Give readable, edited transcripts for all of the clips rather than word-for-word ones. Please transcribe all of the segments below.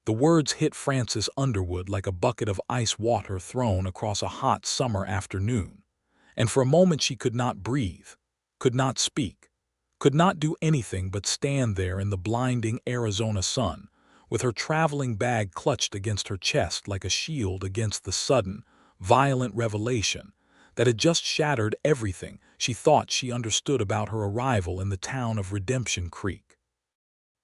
The words hit Frances Underwood like a bucket of ice water thrown across a hot summer afternoon, and for a moment she could not breathe, could not speak, could not do anything but stand there in the blinding Arizona sun, with her traveling bag clutched against her chest like a shield against the sudden, violent revelation that had just shattered everything she thought she understood about her arrival in the town of Redemption Creek.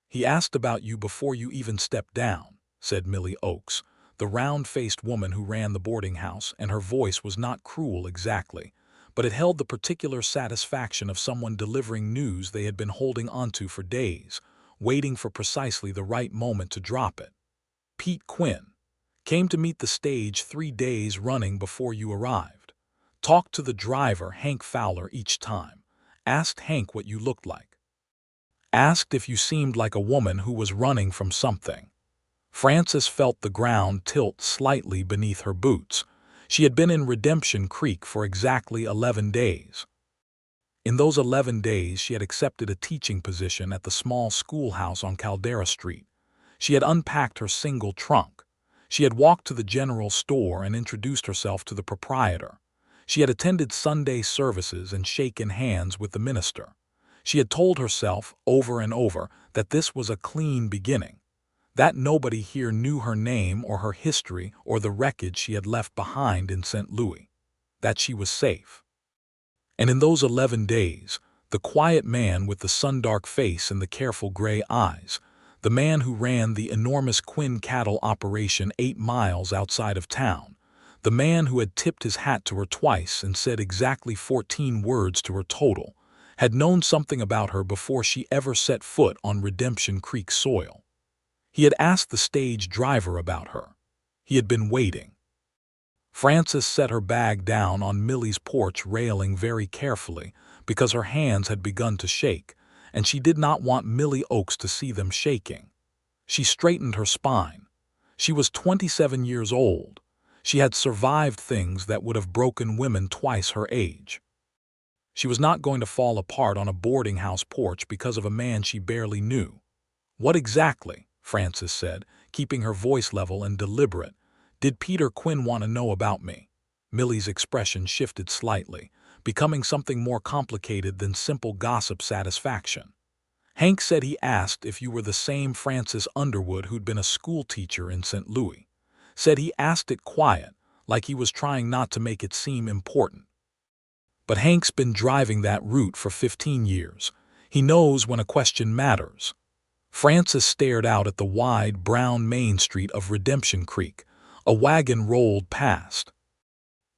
"He asked about you before you even stepped down," said Millie Oakes, the round-faced woman who ran the boarding house, and her voice was not cruel exactly, but it held the particular satisfaction of someone delivering news they had been holding onto for days, waiting for precisely the right moment to drop it. "Pete Quinn came to meet the stage 3 days running before you arrived. Talked to the driver, Hank Fowler, each time. Asked Hank what you looked like. Asked if you seemed like a woman who was running from something." Frances felt the ground tilt slightly beneath her boots. She had been in Redemption Creek for exactly 11 days. In those 11 days she had accepted a teaching position at the small schoolhouse on Caldera Street. She had unpacked her single trunk. She had walked to the general store and introduced herself to the proprietor. She had attended Sunday services and shaken hands with the minister. She had told herself over and over that this was a clean beginning, that nobody here knew her name or her history or the wreckage she had left behind in St. Louis, that she was safe. And in those 11 days, the quiet man with the sun-dark face and the careful gray eyes, the man who ran the enormous Quinn cattle operation 8 miles outside of town, the man who had tipped his hat to her twice and said exactly 14 words to her total, had known something about her before she ever set foot on Redemption Creek soil. He had asked the stage driver about her. He had been waiting. Frances set her bag down on Millie's porch railing very carefully because her hands had begun to shake, and she did not want Millie Oakes to see them shaking. She straightened her spine. She was 27 years old. She had survived things that would have broken women twice her age. She was not going to fall apart on a boarding house porch because of a man she barely knew. "What exactly," Frances said, keeping her voice level and deliberate, "did Peter Quinn want to know about me?" Millie's expression shifted slightly, becoming something more complicated than simple gossip satisfaction. "Hank said he asked if you were the same Frances Underwood who'd been a school teacher in St. Louis. Said he asked it quiet, like he was trying not to make it seem important. But Hank's been driving that route for 15 years. He knows when a question matters." Frances stared out at the wide, brown main street of Redemption Creek. A wagon rolled past.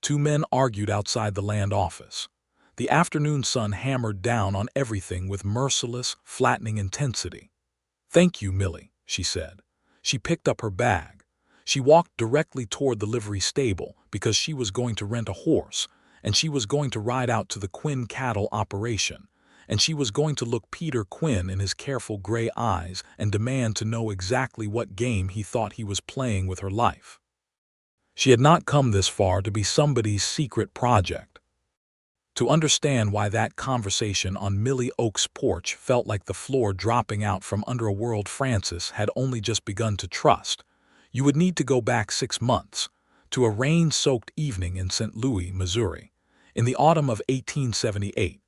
2 men argued outside the land office. The afternoon sun hammered down on everything with merciless, flattening intensity. "Thank you, Millie," she said. She picked up her bag. She walked directly toward the livery stable because she was going to rent a horse, and she was going to ride out to the Quinn cattle operation, and she was going to look Peter Quinn in his careful gray eyes and demand to know exactly what game he thought he was playing with her life. She had not come this far to be somebody's secret project. To understand why that conversation on Millie Oakes' porch felt like the floor dropping out from under a world Frances had only just begun to trust, you would need to go back 6 months, to a rain-soaked evening in St. Louis, Missouri, in the autumn of 1878,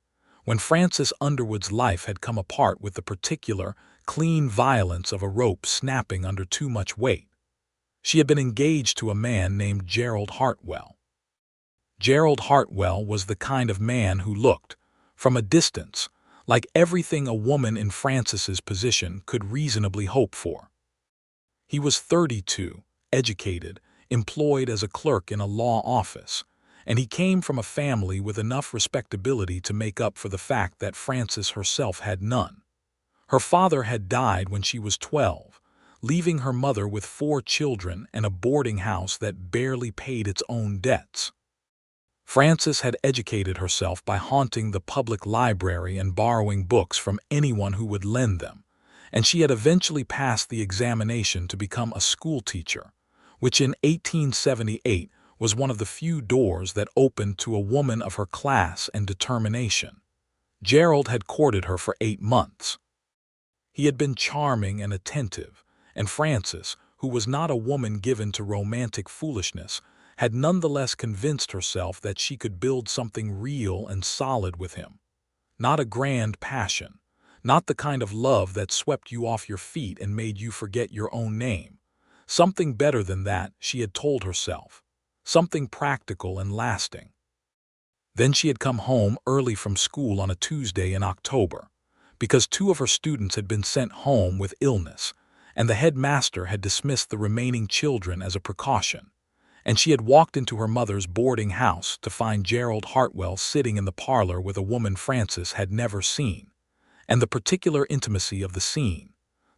when Frances Underwood's life had come apart with the particular, clean violence of a rope snapping under too much weight. She had been engaged to a man named Gerald Hartwell. Gerald Hartwell was the kind of man who looked, from a distance, like everything a woman in Frances's position could reasonably hope for. He was 32, educated, employed as a clerk in a law office, and he came from a family with enough respectability to make up for the fact that Frances herself had none. Her father had died when she was 12, leaving her mother with 4 children and a boarding house that barely paid its own debts. Frances had educated herself by haunting the public library and borrowing books from anyone who would lend them, and she had eventually passed the examination to become a school teacher, which in 1878 was one of the few doors that opened to a woman of her class and determination. Gerald had courted her for 8 months. He had been charming and attentive, and Frances, who was not a woman given to romantic foolishness, had nonetheless convinced herself that she could build something real and solid with him. Not a grand passion, not the kind of love that swept you off your feet and made you forget your own name. Something better than that, she had told herself. Something practical and lasting. Then she had come home early from school on a Tuesday in October, because 2 of her students had been sent home with illness, and the headmaster had dismissed the remaining children as a precaution, and she had walked into her mother's boarding house to find Gerald Hartwell sitting in the parlor with a woman Frances had never seen, and the particular intimacy of the scene,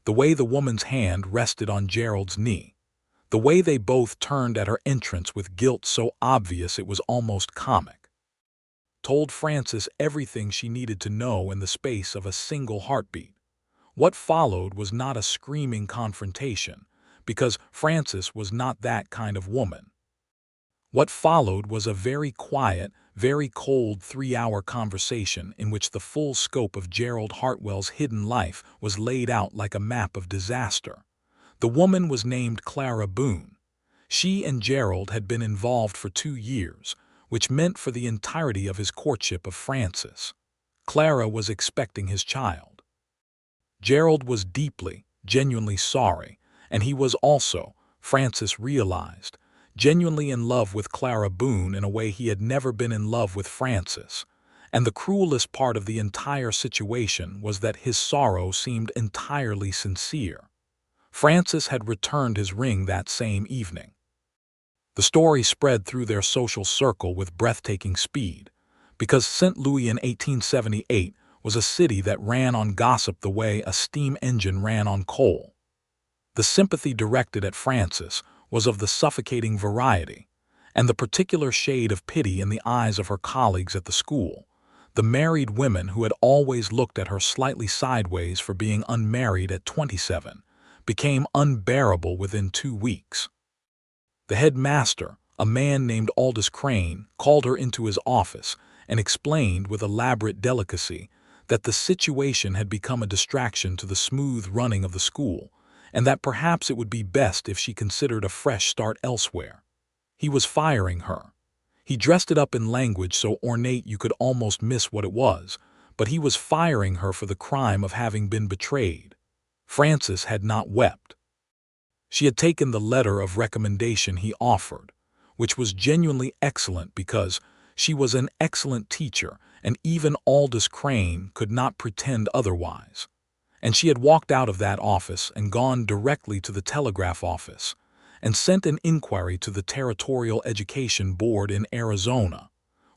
the way the woman's hand rested on Gerald's knee, the way they both turned at her entrance with guilt so obvious it was almost comic, told Frances everything she needed to know in the space of a single heartbeat. What followed was not a screaming confrontation, because Frances was not that kind of woman. What followed was a very quiet, very cold 3-hour conversation in which the full scope of Gerald Hartwell's hidden life was laid out like a map of disaster. The woman was named Clara Boone. She and Gerald had been involved for 2 years, which meant for the entirety of his courtship of Frances. Clara was expecting his child. Gerald was deeply, genuinely sorry, and he was also, Frances realized, genuinely in love with Clara Boone in a way he had never been in love with Frances. And the cruelest part of the entire situation was that his sorrow seemed entirely sincere. Frances had returned his ring that same evening. The story spread through their social circle with breathtaking speed, because St. Louis in 1878 was a city that ran on gossip the way a steam engine ran on coal. The sympathy directed at Frances was of the suffocating variety, and the particular shade of pity in the eyes of her colleagues at the school, the married women who had always looked at her slightly sideways for being unmarried at 27, became unbearable within 2 weeks. The headmaster, a man named Aldous Crane, called her into his office and explained with elaborate delicacy that the situation had become a distraction to the smooth running of the school, and that perhaps it would be best if she considered a fresh start elsewhere. He was firing her. He dressed it up in language so ornate you could almost miss what it was, but he was firing her for the crime of having been betrayed. Frances had not wept. She had taken the letter of recommendation he offered, which was genuinely excellent because she was an excellent teacher and even Aldous Crane could not pretend otherwise. And she had walked out of that office and gone directly to the telegraph office and sent an inquiry to the Territorial Education Board in Arizona,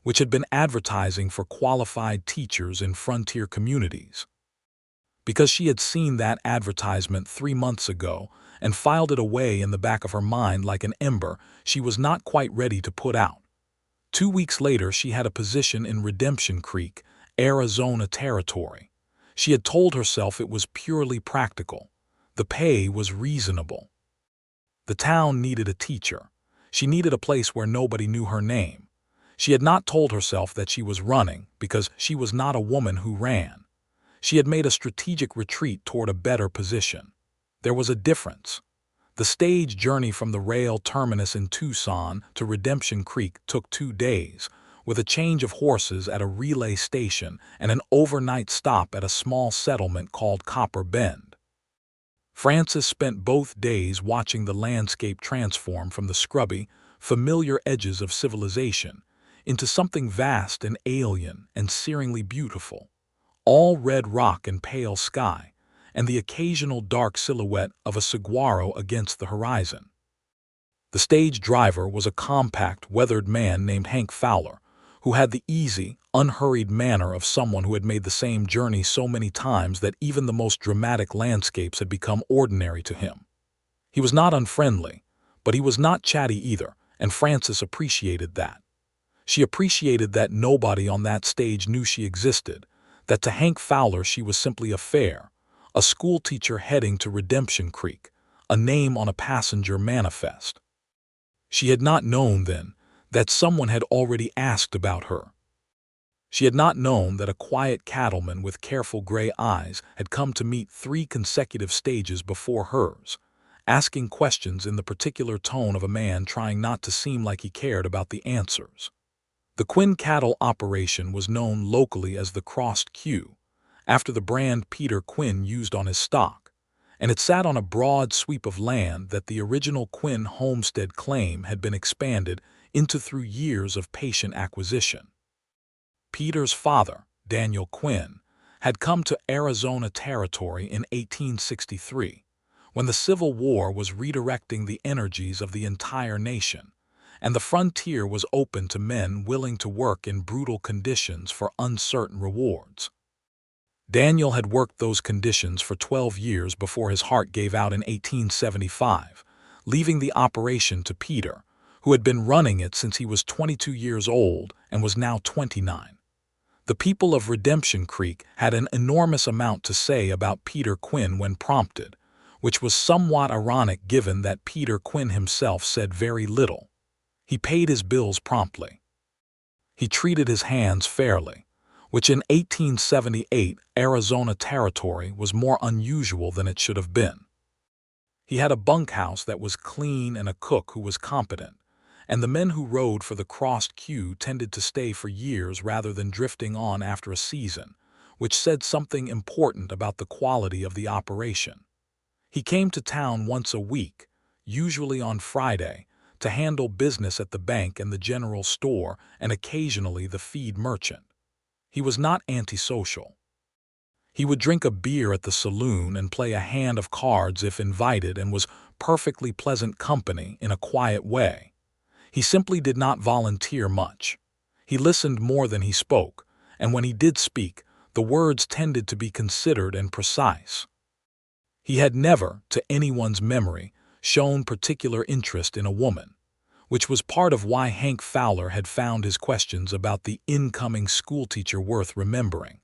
which had been advertising for qualified teachers in frontier communities. Because she had seen that advertisement 3 months ago and filed it away in the back of her mind like an ember she was not quite ready to put out. 2 weeks later she had a position in Redemption Creek, Arizona Territory. She had told herself it was purely practical. The pay was reasonable. The town needed a teacher. She needed a place where nobody knew her name. She had not told herself that she was running because she was not a woman who ran. She had made a strategic retreat toward a better position. There was a difference. The stage journey from the rail terminus in Tucson to Redemption Creek took 2 days, with a change of horses at a relay station and an overnight stop at a small settlement called Copper Bend. Frances spent both days watching the landscape transform from the scrubby, familiar edges of civilization into something vast and alien and searingly beautiful, all red rock and pale sky, and the occasional dark silhouette of a saguaro against the horizon. The stage driver was a compact, weathered man named Hank Fowler, who had the easy, unhurried manner of someone who had made the same journey so many times that even the most dramatic landscapes had become ordinary to him. He was not unfriendly, but he was not chatty either, and Frances appreciated that. She appreciated that nobody on that stage knew she existed, that to Hank Fowler she was simply a fare, a schoolteacher heading to Redemption Creek, a name on a passenger manifest. She had not known then that someone had already asked about her. She had not known that a quiet cattleman with careful gray eyes had come to meet 3 consecutive stages before hers, asking questions in the particular tone of a man trying not to seem like he cared about the answers. The Quinn cattle operation was known locally as the Crossed Q, after the brand Peter Quinn used on his stock, and it sat on a broad sweep of land that the original Quinn homestead claim had been expanded into through years of patient acquisition. Peter's father, Daniel Quinn, had come to Arizona Territory in 1863, when the Civil War was redirecting the energies of the entire nation, and the frontier was open to men willing to work in brutal conditions for uncertain rewards. Daniel had worked those conditions for 12 years before his heart gave out in 1875, leaving the operation to Peter, who had been running it since he was 22 years old and was now 29. The people of Redemption Creek had an enormous amount to say about Peter Quinn when prompted, which was somewhat ironic given that Peter Quinn himself said very little. He paid his bills promptly. He treated his hands fairly, which in 1878 Arizona Territory was more unusual than it should have been. He had a bunkhouse that was clean and a cook who was competent, and the men who rode for the Crossed Q tended to stay for years rather than drifting on after a season, which said something important about the quality of the operation. He came to town once a week, usually on Friday, to handle business at the bank and the general store and occasionally the feed merchant. He was not antisocial. He would drink a beer at the saloon and play a hand of cards if invited and was perfectly pleasant company in a quiet way. He simply did not volunteer much. He listened more than he spoke, and when he did speak, the words tended to be considered and precise. He had never, to anyone's memory, shown particular interest in a woman, which was part of why Hank Fowler had found his questions about the incoming schoolteacher worth remembering.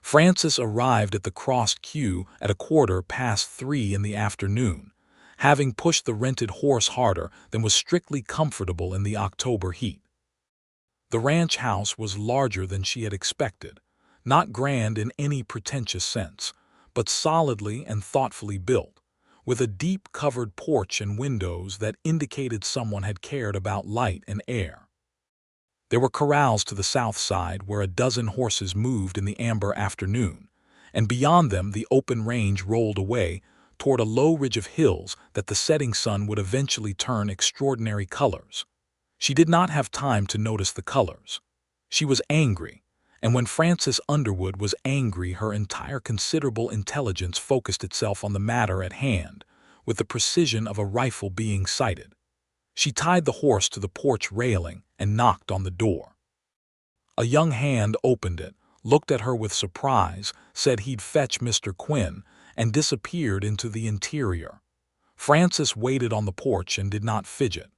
Frances arrived at the Crossed Q at 3:15 in the afternoon, having pushed the rented horse harder than was strictly comfortable in the October heat. The ranch house was larger than she had expected, not grand in any pretentious sense, but solidly and thoughtfully built, with a deep covered porch and windows that indicated someone had cared about light and air. There were corrals to the south side where a dozen horses moved in the amber afternoon, and beyond them the open range rolled away toward a low ridge of hills that the setting sun would eventually turn extraordinary colors. She did not have time to notice the colors. She was angry, and when Frances Underwood was angry, her entire considerable intelligence focused itself on the matter at hand, with the precision of a rifle being sighted. She tied the horse to the porch railing and knocked on the door. A young hand opened it, looked at her with surprise, said he'd fetch Mr. Quinn, and disappeared into the interior. Frances waited on the porch and did not fidget.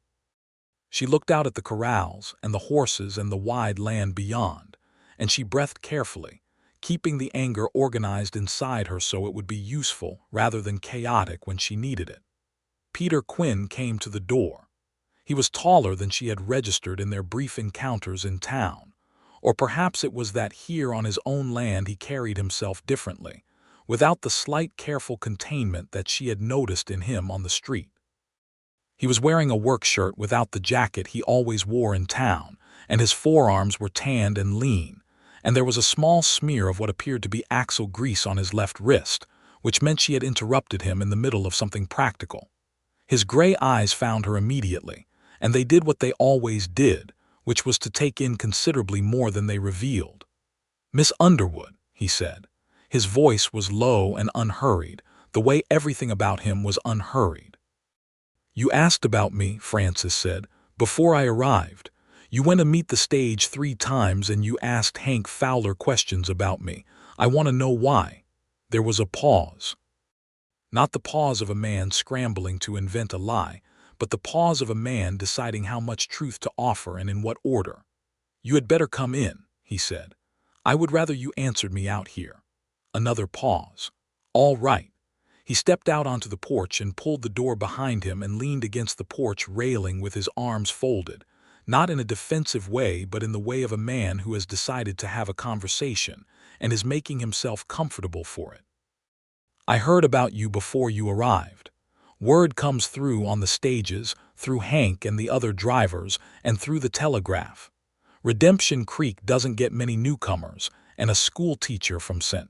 She looked out at the corrals and the horses and the wide land beyond, and she breathed carefully, keeping the anger organized inside her so it would be useful rather than chaotic when she needed it. Peter Quinn came to the door. He was taller than she had registered in their brief encounters in town, or perhaps it was that here on his own land he carried himself differently, without the slight careful containment that she had noticed in him on the street. He was wearing a work shirt without the jacket he always wore in town, and his forearms were tanned and lean, and there was a small smear of what appeared to be axle grease on his left wrist, which meant she had interrupted him in the middle of something practical. His gray eyes found her immediately, and they did what they always did, which was to take in considerably more than they revealed. "Miss Underwood," he said. His voice was low and unhurried, the way everything about him was unhurried. "You asked about me," Frances said, "before I arrived. You went to meet the stage 3 times and you asked Hank Fowler questions about me. I want to know why." There was a pause. Not the pause of a man scrambling to invent a lie, but the pause of a man deciding how much truth to offer and in what order. "You had better come in," he said. "I would rather you answered me out here." Another pause. "All right." He stepped out onto the porch and pulled the door behind him and leaned against the porch railing with his arms folded, not in a defensive way but in the way of a man who has decided to have a conversation and is making himself comfortable for it. "I heard about you before you arrived. Word comes through on the stages, through Hank and the other drivers, and through the telegraph. Redemption Creek doesn't get many newcomers, and a school teacher from St.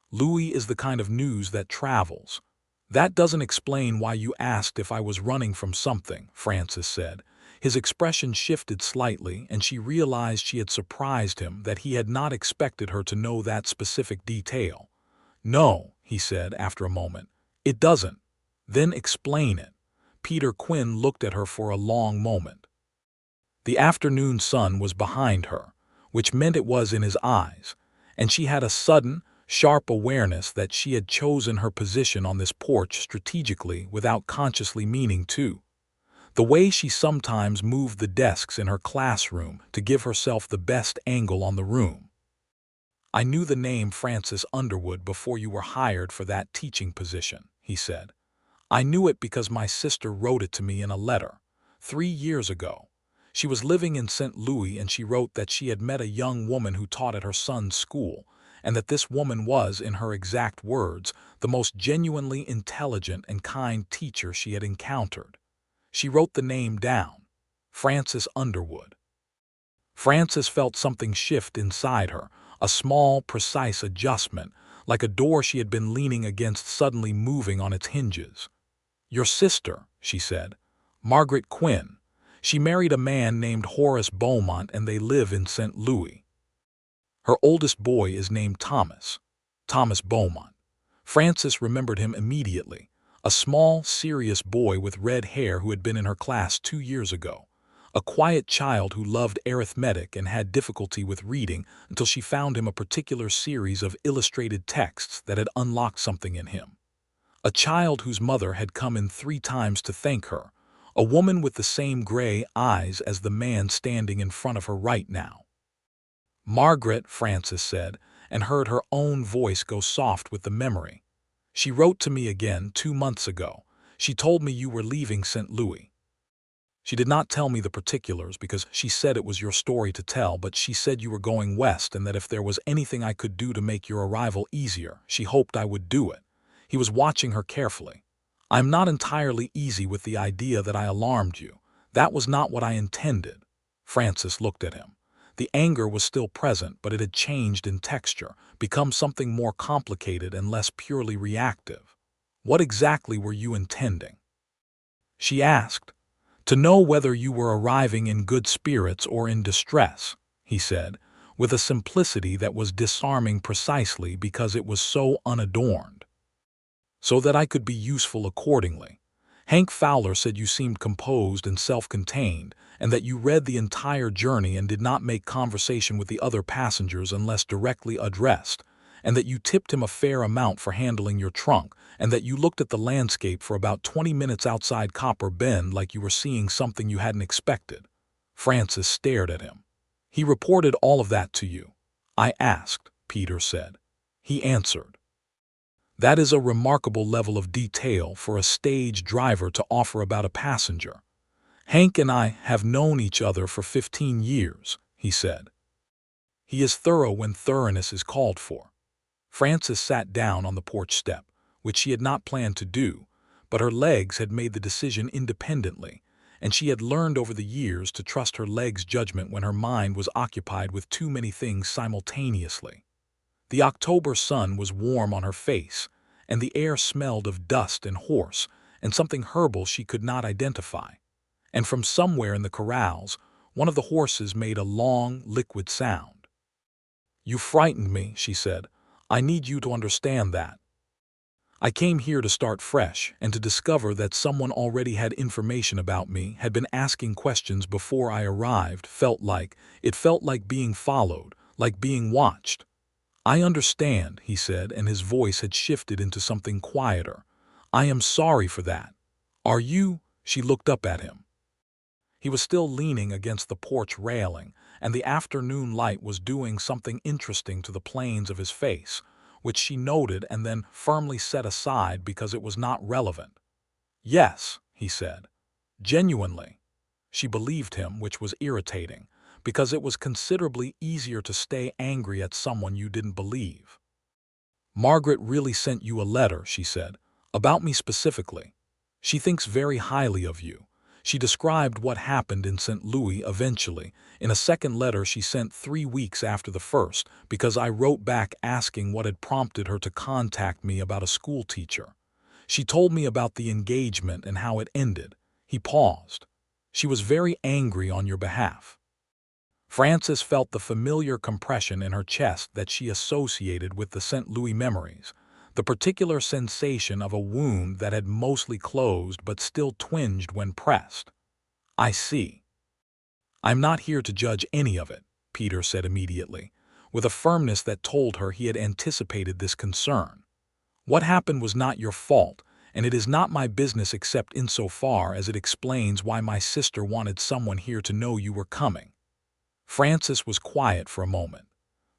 Louis is the kind of news that travels. That doesn't explain why you asked if I was running from something, Frances said. His expression shifted slightly, and she realized she had surprised him, that he had not expected her to know that specific detail. No, he said after a moment. It doesn't. Then explain it. Peter Quinn looked at her for a long moment. The afternoon sun was behind her, which meant it was in his eyes, and she had a sudden, sharp awareness that she had chosen her position on this porch strategically without consciously meaning to. The way she sometimes moved the desks in her classroom to give herself the best angle on the room. I knew the name Frances Underwood before you were hired for that teaching position, he said. I knew it because my sister wrote it to me in a letter, 3 years ago. She was living in St. Louis, and she wrote that she had met a young woman who taught at her son's school, and that this woman was, in her exact words, the most genuinely intelligent and kind teacher she had encountered. She wrote the name down, Frances Underwood. Frances felt something shift inside her, a small, precise adjustment, like a door she had been leaning against suddenly moving on its hinges. Your sister, she said, Margaret Quinn. She married a man named Horace Beaumont, and they live in St. Louis. Her oldest boy is named Thomas Beaumont. Frances remembered him immediately, a small, serious boy with red hair who had been in her class 2 years ago, a quiet child who loved arithmetic and had difficulty with reading until she found him a particular series of illustrated texts that had unlocked something in him. A child whose mother had come in 3 times to thank her, a woman with the same gray eyes as the man standing in front of her right now. Margaret, Frances said, and heard her own voice go soft with the memory. She wrote to me again 2 months ago. She told me you were leaving St. Louis. She did not tell me the particulars because she said it was your story to tell, but she said you were going west and that if there was anything I could do to make your arrival easier, she hoped I would do it. He was watching her carefully. I am not entirely easy with the idea that I alarmed you. That was not what I intended. Frances looked at him. The anger was still present, but it had changed in texture, become something more complicated and less purely reactive. What exactly were you intending? She asked. To know whether you were arriving in good spirits or in distress, he said, with a simplicity that was disarming precisely because it was so unadorned. So that I could be useful accordingly. Hank Fowler said you seemed composed and self-contained, and that you read the entire journey and did not make conversation with the other passengers unless directly addressed, and that you tipped him a fair amount for handling your trunk, and that you looked at the landscape for about 20 minutes outside Copper Bend like you were seeing something you hadn't expected. Frances stared at him. He reported all of that to you. I asked, Peter said. He answered. That is a remarkable level of detail for a stage driver to offer about a passenger. Hank and I have known each other for 15 years, he said. He is thorough when thoroughness is called for. Frances sat down on the porch step, which she had not planned to do, but her legs had made the decision independently, and she had learned over the years to trust her legs' judgment when her mind was occupied with too many things simultaneously. The October sun was warm on her face, and the air smelled of dust and horse and something herbal she could not identify. And from somewhere in the corrals, one of the horses made a long, liquid sound. You frightened me, she said. I need you to understand that. I came here to start fresh and to discover that someone already had information about me, had been asking questions before I arrived, felt like being followed, like being watched. I understand, he said, and his voice had shifted into something quieter. I am sorry for that. Are you? She looked up at him. He was still leaning against the porch railing, and the afternoon light was doing something interesting to the planes of his face, which she noted and then firmly set aside because it was not relevant. Yes, he said. Genuinely. She believed him, which was irritating, because it was considerably easier to stay angry at someone you didn't believe. Margaret really sent you a letter, she said, about me specifically. She thinks very highly of you. She described what happened in St. Louis eventually, in a second letter she sent 3 weeks after the first, because I wrote back asking what had prompted her to contact me about a school teacher. She told me about the engagement and how it ended. He paused. She was very angry on your behalf. Frances felt the familiar compression in her chest that she associated with the St. Louis memories, the particular sensation of a wound that had mostly closed but still twinged when pressed. I see. I'm not here to judge any of it, Peter said immediately, with a firmness that told her he had anticipated this concern. What happened was not your fault, and it is not my business except insofar as it explains why my sister wanted someone here to know you were coming. Frances was quiet for a moment.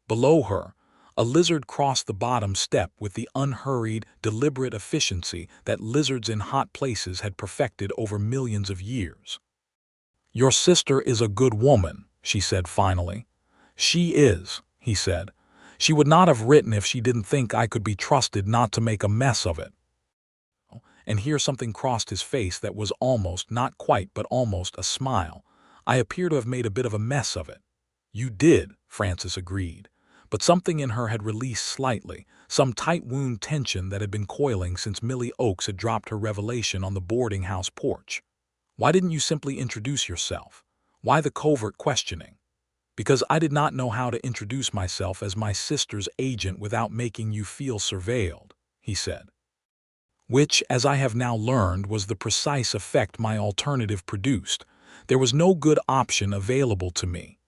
Below her, a lizard crossed the bottom step with the unhurried, deliberate efficiency that lizards in hot places had perfected over millions of years. Your sister is a good woman, she said finally. She is, he said. She would not have written if she didn't think I could be trusted not to make a mess of it. And here something crossed his face that was almost, not quite, but almost a smile. I appear to have made a bit of a mess of it. You did, Frances agreed. But something in her had released slightly, some tight wound tension that had been coiling since Millie Oakes had dropped her revelation on the boarding house porch. Why didn't you simply introduce yourself? Why the covert questioning? Because I did not know how to introduce myself as my sister's agent without making you feel surveilled, he said. Which, as I have now learned, was the precise effect my alternative produced. There was no good option available to me.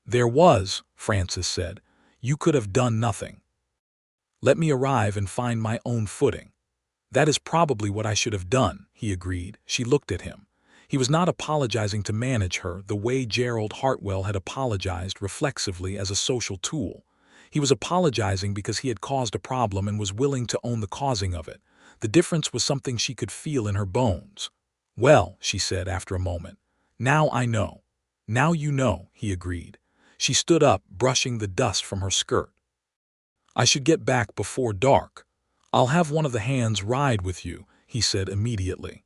There was, Frances said. You could have done nothing. Let me arrive and find my own footing. That is probably what I should have done, he agreed. She looked at him. He was not apologizing to manage her the way Gerald Hartwell had apologized reflexively as a social tool. He was apologizing because he had caused a problem and was willing to own the causing of it. The difference was something she could feel in her bones. Well, she said after a moment. Now I know. Now you know, he agreed. She stood up, brushing the dust from her skirt. I should get back before dark. I'll have one of the hands ride with you, he said immediately.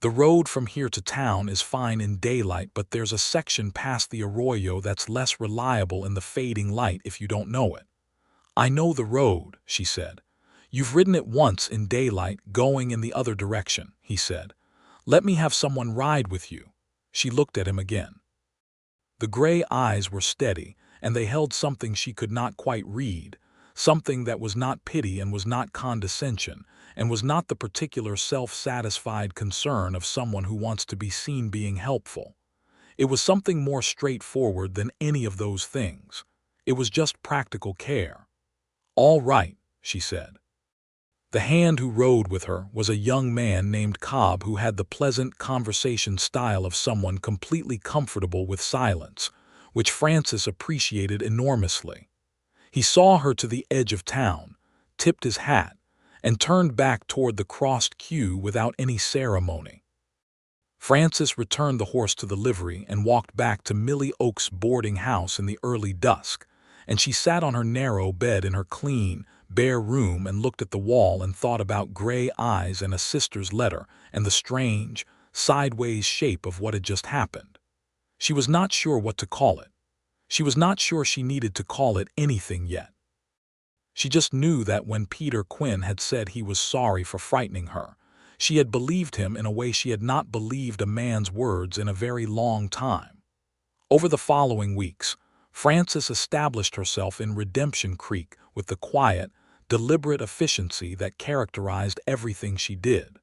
The road from here to town is fine in daylight, but there's a section past the arroyo that's less reliable in the fading light if you don't know it. I know the road, she said. You've ridden it once in daylight, going in the other direction, he said. Let me have someone ride with you. She looked at him again. The gray eyes were steady, and they held something she could not quite read, something that was not pity and was not condescension, and was not the particular self-satisfied concern of someone who wants to be seen being helpful. It was something more straightforward than any of those things. It was just practical care. All right, she said. The hand who rode with her was a young man named Cobb who had the pleasant conversation style of someone completely comfortable with silence, which Frances appreciated enormously. He saw her to the edge of town, tipped his hat, and turned back toward the crossed queue without any ceremony. Frances returned the horse to the livery and walked back to Millie Oakes' boarding house in the early dusk, and she sat on her narrow bed in her clean, bare room and looked at the wall and thought about gray eyes and a sister's letter and the strange, sideways shape of what had just happened. She was not sure what to call it. She was not sure she needed to call it anything yet. She just knew that when Peter Quinn had said he was sorry for frightening her, she had believed him in a way she had not believed a man's words in a very long time. Over the following weeks, Frances established herself in Redemption Creek with the quiet, deliberate efficiency that characterized everything she did.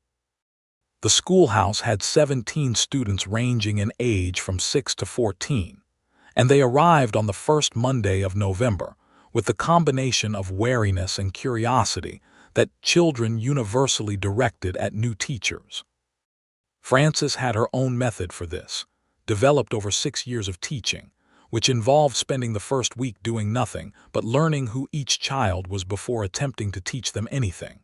The schoolhouse had 17 students ranging in age from 6 to 14, and they arrived on the first Monday of November with the combination of wariness and curiosity that children universally directed at new teachers. Frances had her own method for this, developed over 6 years of teaching, which involved spending the first week doing nothing but learning who each child was before attempting to teach them anything.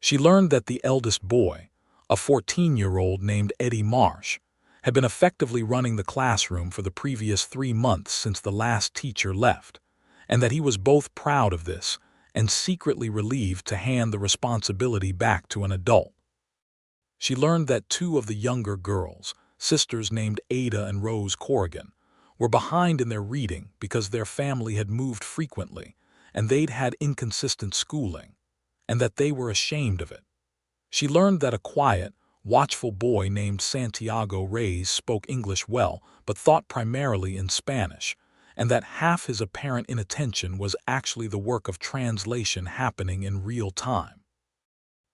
She learned that the eldest boy, a 14-year-old named Eddie Marsh, had been effectively running the classroom for the previous 3 months since the last teacher left, and that he was both proud of this and secretly relieved to hand the responsibility back to an adult. She learned that two of the younger girls, sisters named Ada and Rose Corrigan, were behind in their reading because their family had moved frequently and they'd had inconsistent schooling, and that they were ashamed of it. She learned that a quiet, watchful boy named Santiago Reyes spoke English well but thought primarily in Spanish, and that half his apparent inattention was actually the work of translation happening in real time.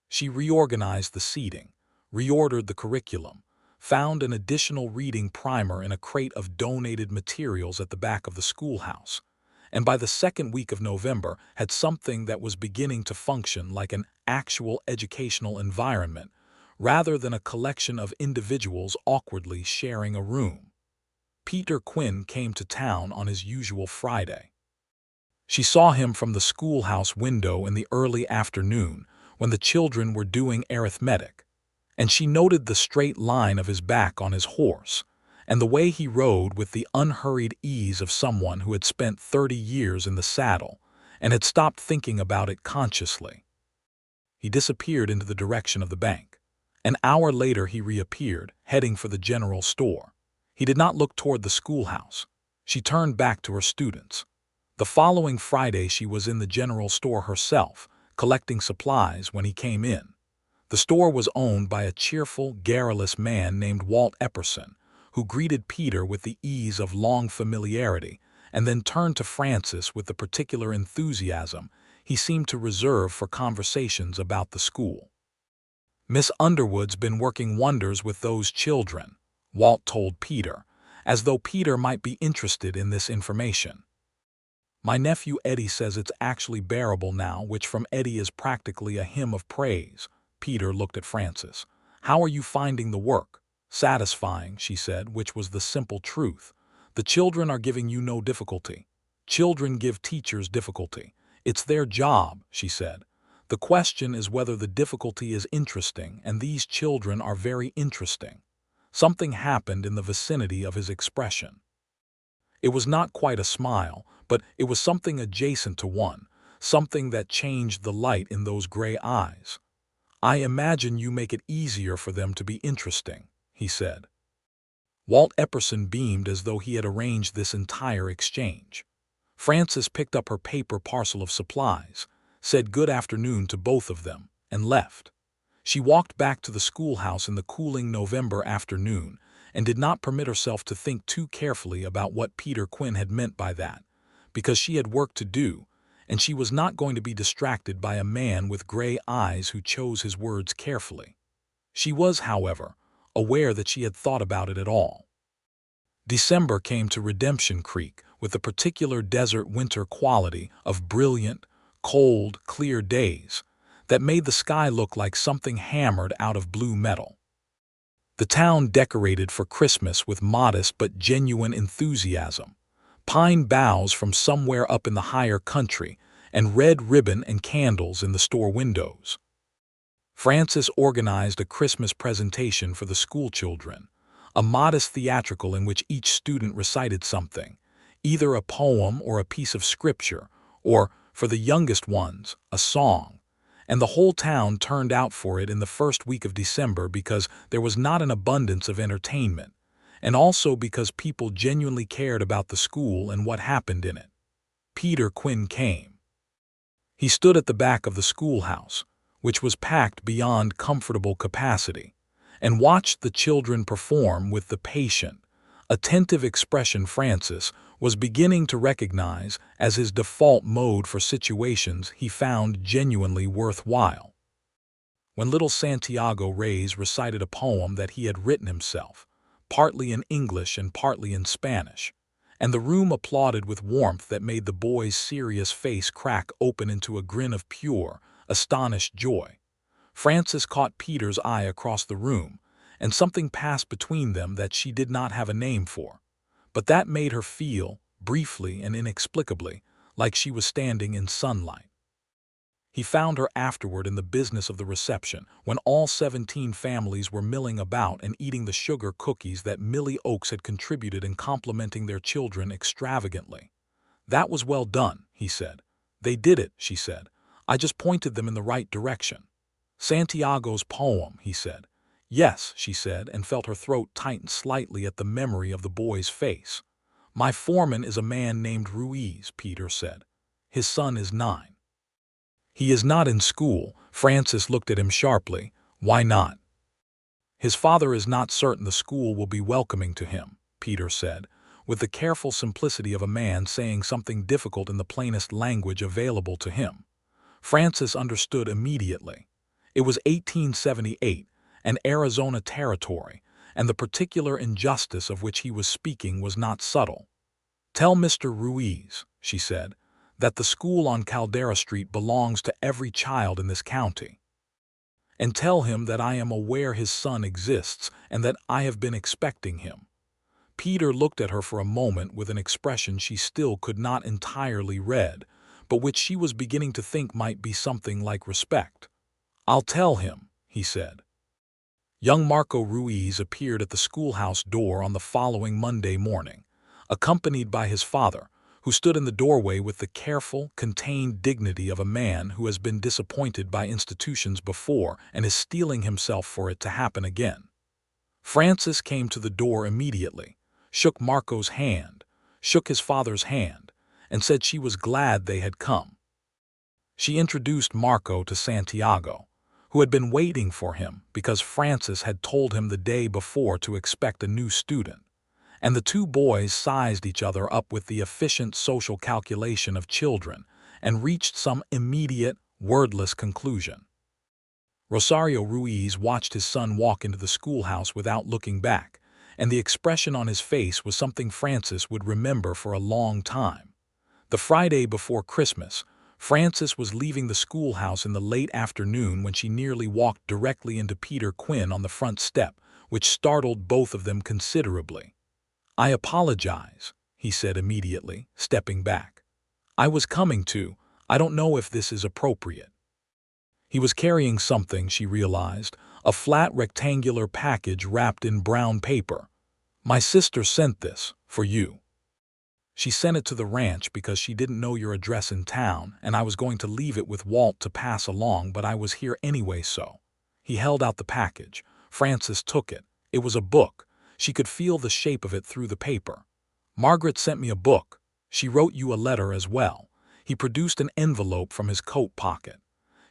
She reorganized the seating, reordered the curriculum, found an additional reading primer in a crate of donated materials at the back of the schoolhouse, and by the second week of November had something that was beginning to function like an actual educational environment rather than a collection of individuals awkwardly sharing a room. Peter Quinn came to town on his usual Friday. She saw him from the schoolhouse window in the early afternoon when the children were doing arithmetic, and she noted the straight line of his back on his horse, and the way he rode with the unhurried ease of someone who had spent 30 years in the saddle and had stopped thinking about it consciously. He disappeared into the direction of the bank. An hour later he reappeared, heading for the general store. He did not look toward the schoolhouse. She turned back to her students. The following Friday she was in the general store herself, collecting supplies when he came in. The store was owned by a cheerful, garrulous man named Walt Epperson, who greeted Peter with the ease of long familiarity and then turned to Frances with the particular enthusiasm he seemed to reserve for conversations about the school. "Miss Underwood's been working wonders with those children," Walt told Peter, as though Peter might be interested in this information. "My nephew Eddie says it's actually bearable now, which from Eddie is practically a hymn of praise." Peter looked at Frances. "How are you finding the work?" "Satisfying," she said, which was the simple truth. "The children are giving you no difficulty. Children give teachers difficulty. It's their job," she said. "The question is whether the difficulty is interesting, and these children are very interesting." Something happened in the vicinity of his expression. It was not quite a smile, but it was something adjacent to one, something that changed the light in those gray eyes. "I imagine you make it easier for them to be interesting," he said. Walt Epperson beamed as though he had arranged this entire exchange. Frances picked up her paper parcel of supplies, said good afternoon to both of them, and left. She walked back to the schoolhouse in the cooling November afternoon and did not permit herself to think too carefully about what Peter Quinn had meant by that, because she had work to do, and she was not going to be distracted by a man with gray eyes who chose his words carefully. She was, however, aware that she had thought about it at all. December came to Redemption Creek with the particular desert winter quality of brilliant, cold, clear days that made the sky look like something hammered out of blue metal. The town decorated for Christmas with modest but genuine enthusiasm, pine boughs from somewhere up in the higher country, and red ribbon and candles in the store windows. Frances organized a Christmas presentation for the schoolchildren, a modest theatrical in which each student recited something, either a poem or a piece of scripture, or, for the youngest ones, a song, and the whole town turned out for it in the first week of December because there was not an abundance of entertainment, and also because people genuinely cared about the school and what happened in it. Peter Quinn came. He stood at the back of the schoolhouse, which was packed beyond comfortable capacity, and watched the children perform with the patient, attentive expression Frances was beginning to recognize as his default mode for situations he found genuinely worthwhile. When little Santiago Reyes recited a poem that he had written himself, partly in English and partly in Spanish, and the room applauded with warmth that made the boy's serious face crack open into a grin of pure, astonished joy, Frances caught Peter's eye across the room, and something passed between them that she did not have a name for, but that made her feel, briefly and inexplicably, like she was standing in sunlight. He found her afterward in the business of the reception, when all 17 families were milling about and eating the sugar cookies that Millie Oakes had contributed in complimenting their children extravagantly. "That was well done," he said. "They did it," she said. "I just pointed them in the right direction." "Santiago's poem," he said. "Yes," she said, and felt her throat tighten slightly at the memory of the boy's face. "My foreman is a man named Ruiz," Peter said. "His son is 9. "He is not in school." Frances looked at him sharply. "Why not?" "His father is not certain the school will be welcoming to him," Peter said, with the careful simplicity of a man saying something difficult in the plainest language available to him. Frances understood immediately. It was 1878, and Arizona territory, and the particular injustice of which he was speaking was not subtle. "Tell Mr. Ruiz," she said, "that the school on Caldera Street belongs to every child in this county. And tell him that I am aware his son exists and that I have been expecting him." Peter looked at her for a moment with an expression she still could not entirely read, but which she was beginning to think might be something like respect. "I'll tell him," he said. Young Marco Ruiz appeared at the schoolhouse door on the following Monday morning, accompanied by his father, who stood in the doorway with the careful, contained dignity of a man who has been disappointed by institutions before and is steeling himself for it to happen again. Frances came to the door immediately, shook Marco's hand, shook his father's hand, and said she was glad they had come. She introduced Marco to Santiago, who had been waiting for him because Frances had told him the day before to expect a new student, and the two boys sized each other up with the efficient social calculation of children and reached some immediate, wordless conclusion. Rosario Ruiz watched his son walk into the schoolhouse without looking back, and the expression on his face was something Frances would remember for a long time. The Friday before Christmas, Frances was leaving the schoolhouse in the late afternoon when she nearly walked directly into Peter Quinn on the front step, which startled both of them considerably. "I apologize," he said immediately, stepping back. "I was coming to. I don't know if this is appropriate." He was carrying something, she realized, a flat rectangular package wrapped in brown paper. "My sister sent this, for you. She sent it to the ranch because she didn't know your address in town, and I was going to leave it with Walt to pass along, but I was here anyway, so." He held out the package. Frances took it. It was a book. She could feel the shape of it through the paper. "Margaret sent me a book. She wrote you a letter as well." He produced an envelope from his coat pocket.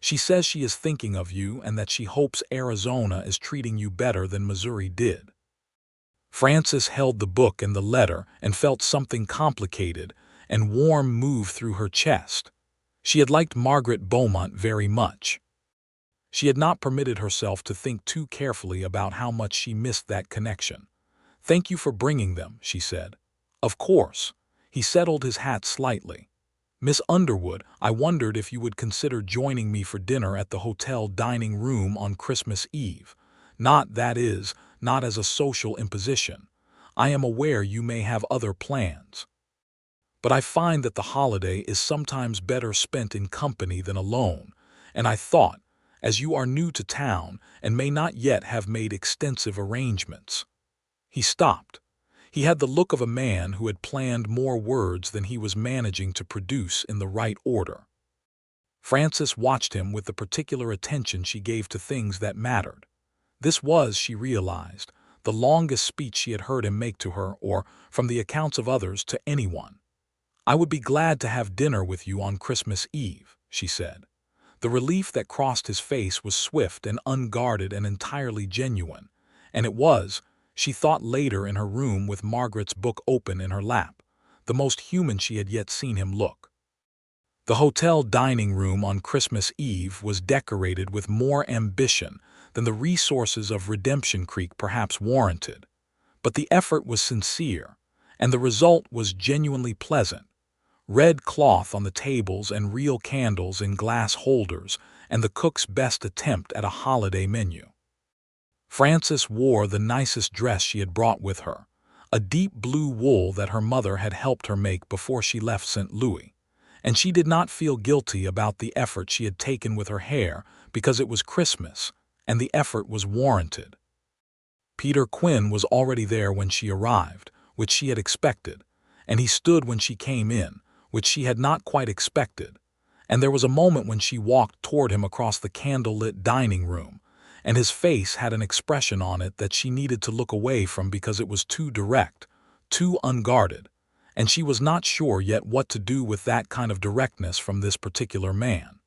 "She says she is thinking of you and that she hopes Arizona is treating you better than Missouri did." Frances held the book and the letter and felt something complicated and warm move through her chest. She had liked Margaret Beaumont very much. She had not permitted herself to think too carefully about how much she missed that connection. "Thank you for bringing them," she said. "Of course." He settled his hat slightly. "Miss Underwood, I wondered if you would consider joining me for dinner at the hotel dining room on Christmas Eve. Not, that is, not as a social imposition. I am aware you may have other plans. But I find that the holiday is sometimes better spent in company than alone, and I thought, as you are new to town and may not yet have made extensive arrangements." He stopped. He had the look of a man who had planned more words than he was managing to produce in the right order. Frances watched him with the particular attention she gave to things that mattered. This was, she realized, the longest speech she had heard him make to her or, from the accounts of others, to anyone. "I would be glad to have dinner with you on Christmas Eve," she said. The relief that crossed his face was swift and unguarded and entirely genuine, and it was, she thought later in her room with Margaret's book open in her lap, the most human she had yet seen him look. The hotel dining room on Christmas Eve was decorated with more ambition than the resources of Redemption Creek perhaps warranted, but the effort was sincere, and the result was genuinely pleasant. Red cloth on the tables and real candles in glass holders, and the cook's best attempt at a holiday menu. Frances wore the nicest dress she had brought with her, a deep blue wool that her mother had helped her make before she left St. Louis, and she did not feel guilty about the effort she had taken with her hair because it was Christmas, and the effort was warranted. Peter Quinn was already there when she arrived, which she had expected, and he stood when she came in, which she had not quite expected, and there was a moment when she walked toward him across the candle-lit dining room, and his face had an expression on it that she needed to look away from because it was too direct, too unguarded, and she was not sure yet what to do with that kind of directness from this particular man.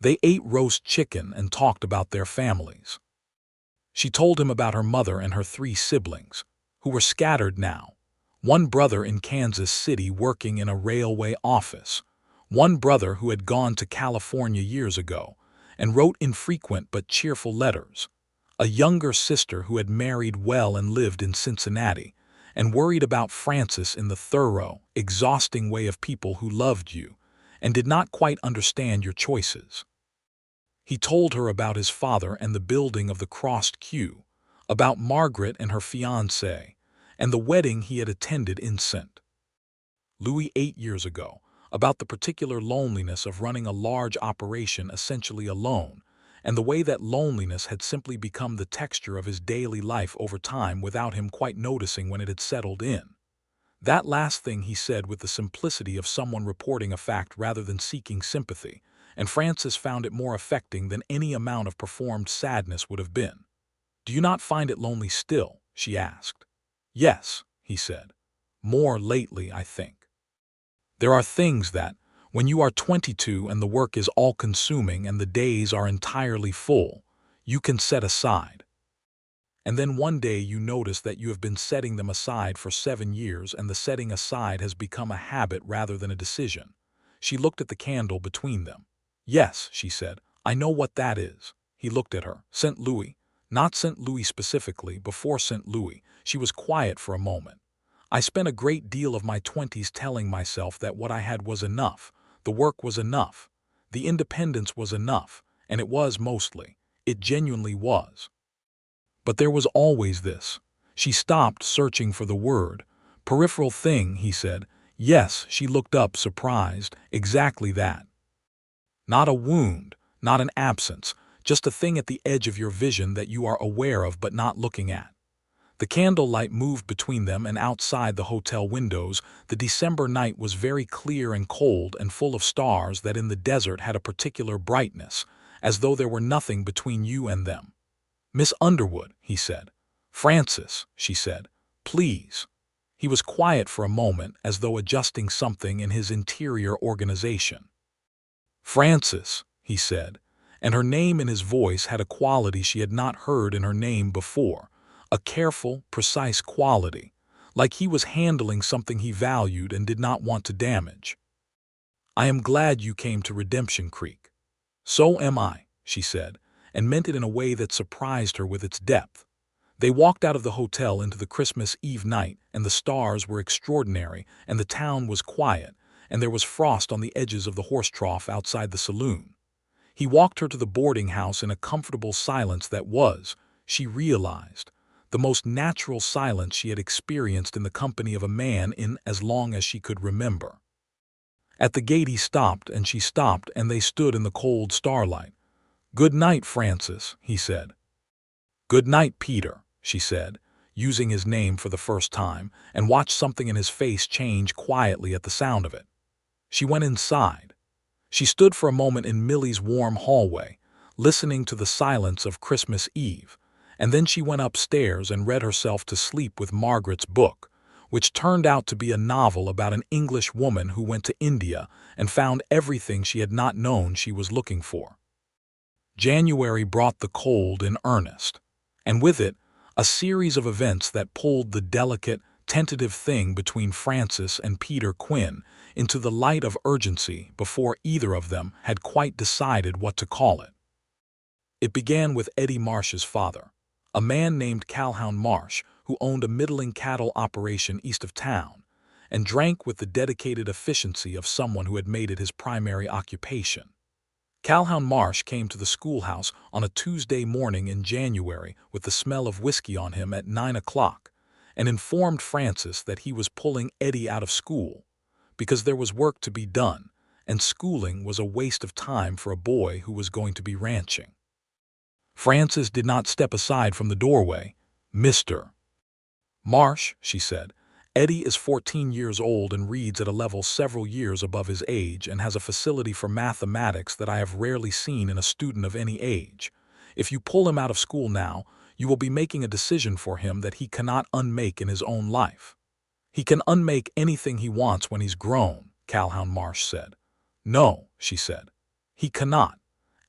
They ate roast chicken and talked about their families. She told him about her mother and her 3 siblings, who were scattered now. One brother in Kansas City working in a railway office, one brother who had gone to California years ago and wrote infrequent but cheerful letters, a younger sister who had married well and lived in Cincinnati, and worried about Frances in the thorough, exhausting way of people who loved you and did not quite understand your choices. He told her about his father and the building of the crossed Q, about Margaret and her fiancé, and the wedding he had attended in St. Louis 8 years ago, about the particular loneliness of running a large operation essentially alone, and the way that loneliness had simply become the texture of his daily life over time without him quite noticing when it had settled in. That last thing he said with the simplicity of someone reporting a fact rather than seeking sympathy, and Frances found it more affecting than any amount of performed sadness would have been. "Do you not find it lonely still?" she asked. "Yes," he said. "More lately, I think. There are things that, when you are 22 and the work is all-consuming and the days are entirely full, you can set aside. And then one day you notice that you have been setting them aside for 7 years and the setting aside has become a habit rather than a decision." She looked at the candle between them. "Yes," she said, "I know what that is." He looked at her. "St. Louis." "Not St. Louis specifically, before St. Louis." She was quiet for a moment. "I spent a great deal of my 20s telling myself that what I had was enough, the work was enough, the independence was enough, and it was mostly. It genuinely was. But there was always this." She stopped, searching for the word. "Peripheral thing," he said. "Yes," she looked up, surprised. "Exactly that. Not a wound, not an absence, just a thing at the edge of your vision that you are aware of but not looking at." The candlelight moved between them, and outside the hotel windows the December night was very clear and cold and full of stars that in the desert had a particular brightness, as though there were nothing between you and them. "Miss Underwood," he said. "Frances," she said. "Please." He was quiet for a moment, as though adjusting something in his interior organization. "Frances," he said, and her name in his voice had a quality she had not heard in her name before, a careful, precise quality, like he was handling something he valued and did not want to damage. "I am glad you came to Redemption Creek." "So am I," she said, and meant it in a way that surprised her with its depth. They walked out of the hotel into the Christmas Eve night, and the stars were extraordinary, and the town was quiet, and there was frost on the edges of the horse trough outside the saloon. He walked her to the boarding house in a comfortable silence that was, she realized, the most natural silence she had experienced in the company of a man in as long as she could remember. At the gate he stopped, and she stopped, and they stood in the cold starlight. "Good night, Frances," he said. "Good night, Peter," she said, using his name for the first time, and watched something in his face change quietly at the sound of it. She went inside. She stood for a moment in Millie's warm hallway, listening to the silence of Christmas Eve, and then she went upstairs and read herself to sleep with Margaret's book, which turned out to be a novel about an English woman who went to India and found everything she had not known she was looking for. January brought the cold in earnest, and with it, a series of events that pulled the delicate, tentative thing between Frances and Peter Quinn into the light of urgency before either of them had quite decided what to call it. It began with Eddie Marsh's father, a man named Calhoun Marsh, who owned a middling cattle operation east of town, and drank with the dedicated efficiency of someone who had made it his primary occupation. Calhoun Marsh came to the schoolhouse on a Tuesday morning in January with the smell of whiskey on him at 9 o'clock, and informed Frances that he was pulling Eddie out of school, because there was work to be done, and schooling was a waste of time for a boy who was going to be ranching. Frances did not step aside from the doorway. "Mr. Marsh," she said, "Eddie is 14 years old and reads at a level several years above his age and has a facility for mathematics that I have rarely seen in a student of any age. If you pull him out of school now, you will be making a decision for him that he cannot unmake in his own life. He can unmake anything he wants when he's grown, Calhoun Marsh said. No, she said. He cannot.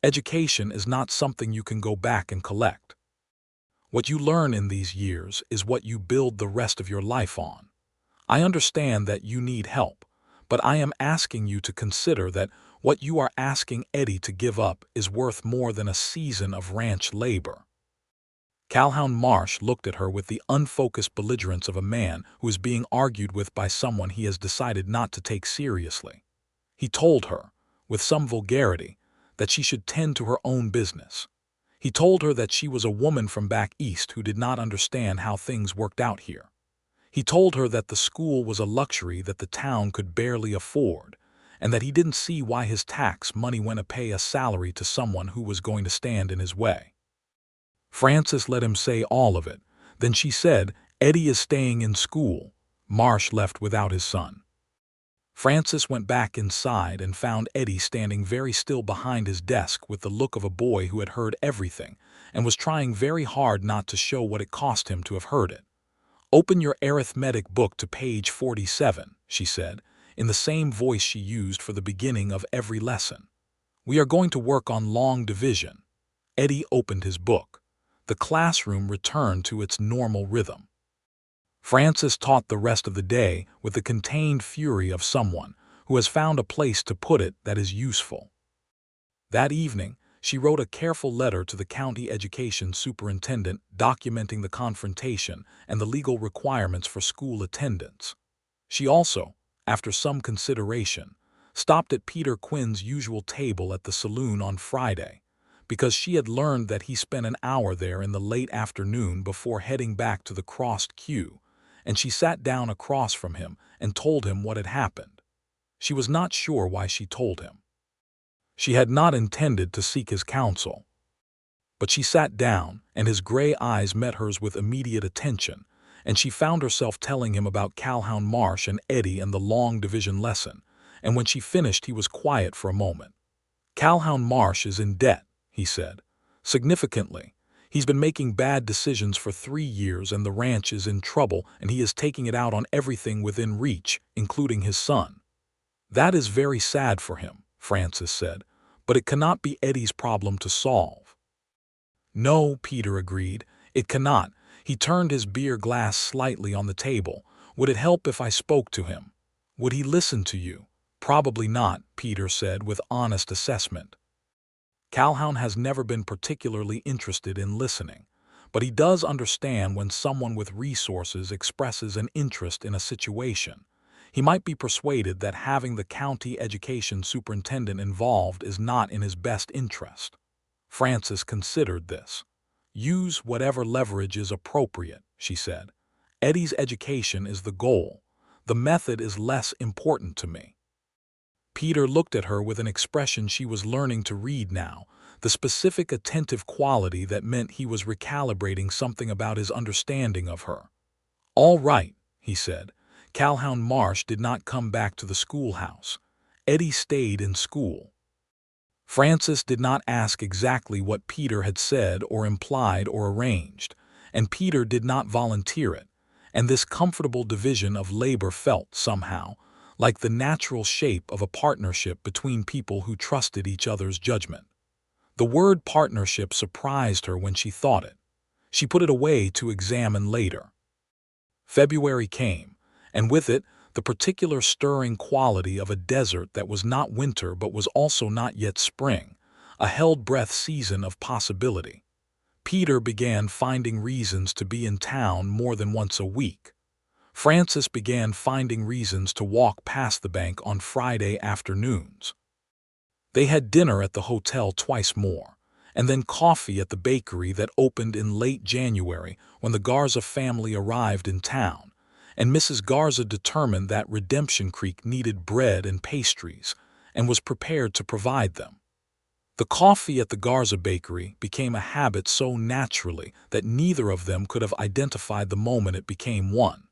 Education is not something you can go back and collect. What you learn in these years is what you build the rest of your life on. I understand that you need help, but I am asking you to consider that what you are asking Eddie to give up is worth more than a season of ranch labor. Calhoun Marsh looked at her with the unfocused belligerence of a man who is being argued with by someone he has decided not to take seriously. He told her, with some vulgarity, that she should tend to her own business. He told her that she was a woman from back east who did not understand how things worked out here. He told her that the school was a luxury that the town could barely afford, and that he didn't see why his tax money went to pay a salary to someone who was going to stand in his way. Frances let him say all of it. Then she said, "Eddie is staying in school." Marsh left without his son. Frances went back inside and found Eddie standing very still behind his desk with the look of a boy who had heard everything and was trying very hard not to show what it cost him to have heard it. "Open your arithmetic book to page 47, she said, in the same voice she used for the beginning of every lesson. "We are going to work on long division." Eddie opened his book. The classroom returned to its normal rhythm. Frances taught the rest of the day with the contained fury of someone who has found a place to put it that is useful. That evening, she wrote a careful letter to the county education superintendent documenting the confrontation and the legal requirements for school attendance. She also, after some consideration, stopped at Peter Quinn's usual table at the saloon on Friday, because she had learned that he spent an hour there in the late afternoon before heading back to the crossed queue, and she sat down across from him and told him what had happened. She was not sure why she told him. She had not intended to seek his counsel. But she sat down, and his gray eyes met hers with immediate attention, and she found herself telling him about Calhoun Marsh and Eddie and the long division lesson, and when she finished he was quiet for a moment. "Calhoun Marsh is in debt," he said, significantly. "He's been making bad decisions for 3 years and the ranch is in trouble and he is taking it out on everything within reach, including his son." "That is very sad for him," Frances said, "but it cannot be Eddie's problem to solve." "No," Peter agreed, "it cannot." He turned his beer glass slightly on the table. "Would it help if I spoke to him? Would he listen to you?" "Probably not," Peter said with honest assessment. Calhoun has never been particularly interested in listening, but he does understand when someone with resources expresses an interest in a situation. He might be persuaded that having the county education superintendent involved is not in his best interest. Frances considered this. "Use whatever leverage is appropriate," she said. "Eddie's education is the goal. The method is less important to me." Peter looked at her with an expression she was learning to read now, the specific attentive quality that meant he was recalibrating something about his understanding of her. "All right," he said. Calhoun Marsh did not come back to the schoolhouse. Eddie stayed in school. Frances did not ask exactly what Peter had said or implied or arranged, and Peter did not volunteer it, and this comfortable division of labor felt, somehow, like the natural shape of a partnership between people who trusted each other's judgment. The word partnership surprised her when she thought it. She put it away to examine later. February came, and with it, the particular stirring quality of a desert that was not winter but was also not yet spring, a held-breath season of possibility. Peter began finding reasons to be in town more than once a week. Frances began finding reasons to walk past the bank on Friday afternoons. They had dinner at the hotel twice more, and then coffee at the bakery that opened in late January when the Garza family arrived in town, and Mrs. Garza determined that Redemption Creek needed bread and pastries and was prepared to provide them. The coffee at the Garza bakery became a habit so naturally that neither of them could have identified the moment it became one.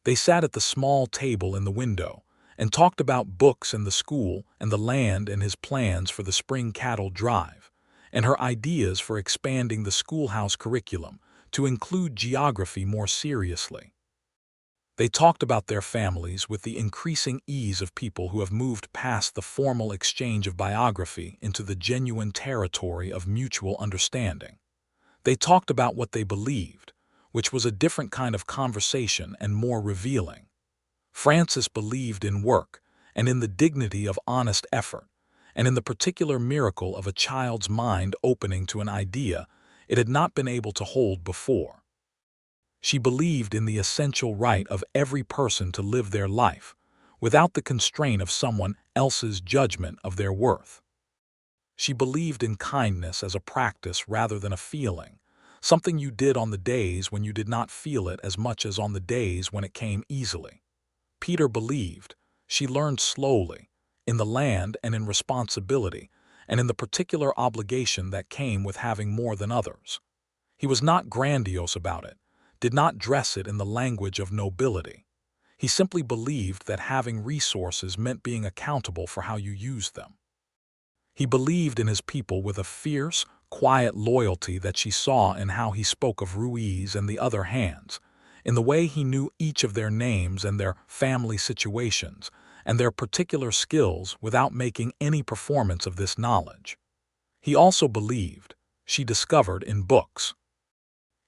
They sat at the small table in the window and talked about books and the school and the land and his plans for the spring cattle drive, and her ideas for expanding the schoolhouse curriculum to include geography more seriously. They talked about their families with the increasing ease of people who have moved past the formal exchange of biography into the genuine territory of mutual understanding. They talked about what they believed, which was a different kind of conversation and more revealing. Frances believed in work and in the dignity of honest effort, and in the particular miracle of a child's mind opening to an idea it had not been able to hold before. She believed in the essential right of every person to live their life, without the constraint of someone else's judgment of their worth. She believed in kindness as a practice rather than a feeling, something you did on the days when you did not feel it as much as on the days when it came easily. Peter believed she learned slowly, in the land and in responsibility, and in the particular obligation that came with having more than others. He was not grandiose about it, did not dress it in the language of nobility. He simply believed that having resources meant being accountable for how you used them. He believed in his people with a fierce, quiet loyalty that she saw in how he spoke of Ruiz and the other hands, in the way he knew each of their names and their family situations, and their particular skills without making any performance of this knowledge. He also believed, she discovered in books.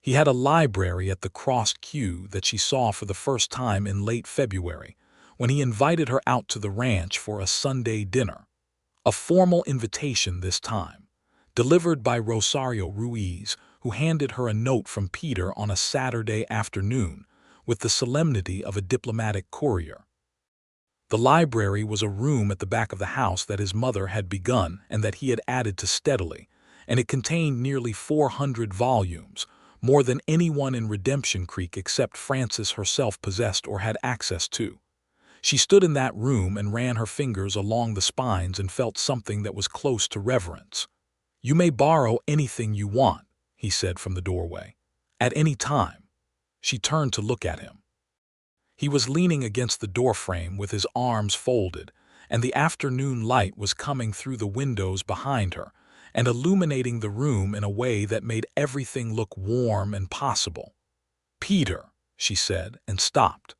He had a library at the crossed queue that she saw for the first time in late February, when he invited her out to the ranch for a Sunday dinner. A formal invitation this time, delivered by Rosario Ruiz, who handed her a note from Peter on a Saturday afternoon with the solemnity of a diplomatic courier. The library was a room at the back of the house that his mother had begun and that he had added to steadily, and it contained nearly 400 volumes, more than anyone in Redemption Creek except Frances herself possessed or had access to. She stood in that room and ran her fingers along the spines and felt something that was close to reverence. "You may borrow anything you want," he said from the doorway. "At any time." She turned to look at him. He was leaning against the doorframe with his arms folded, and the afternoon light was coming through the windows behind her and illuminating the room in a way that made everything look warm and possible. "Peter," she said, and stopped.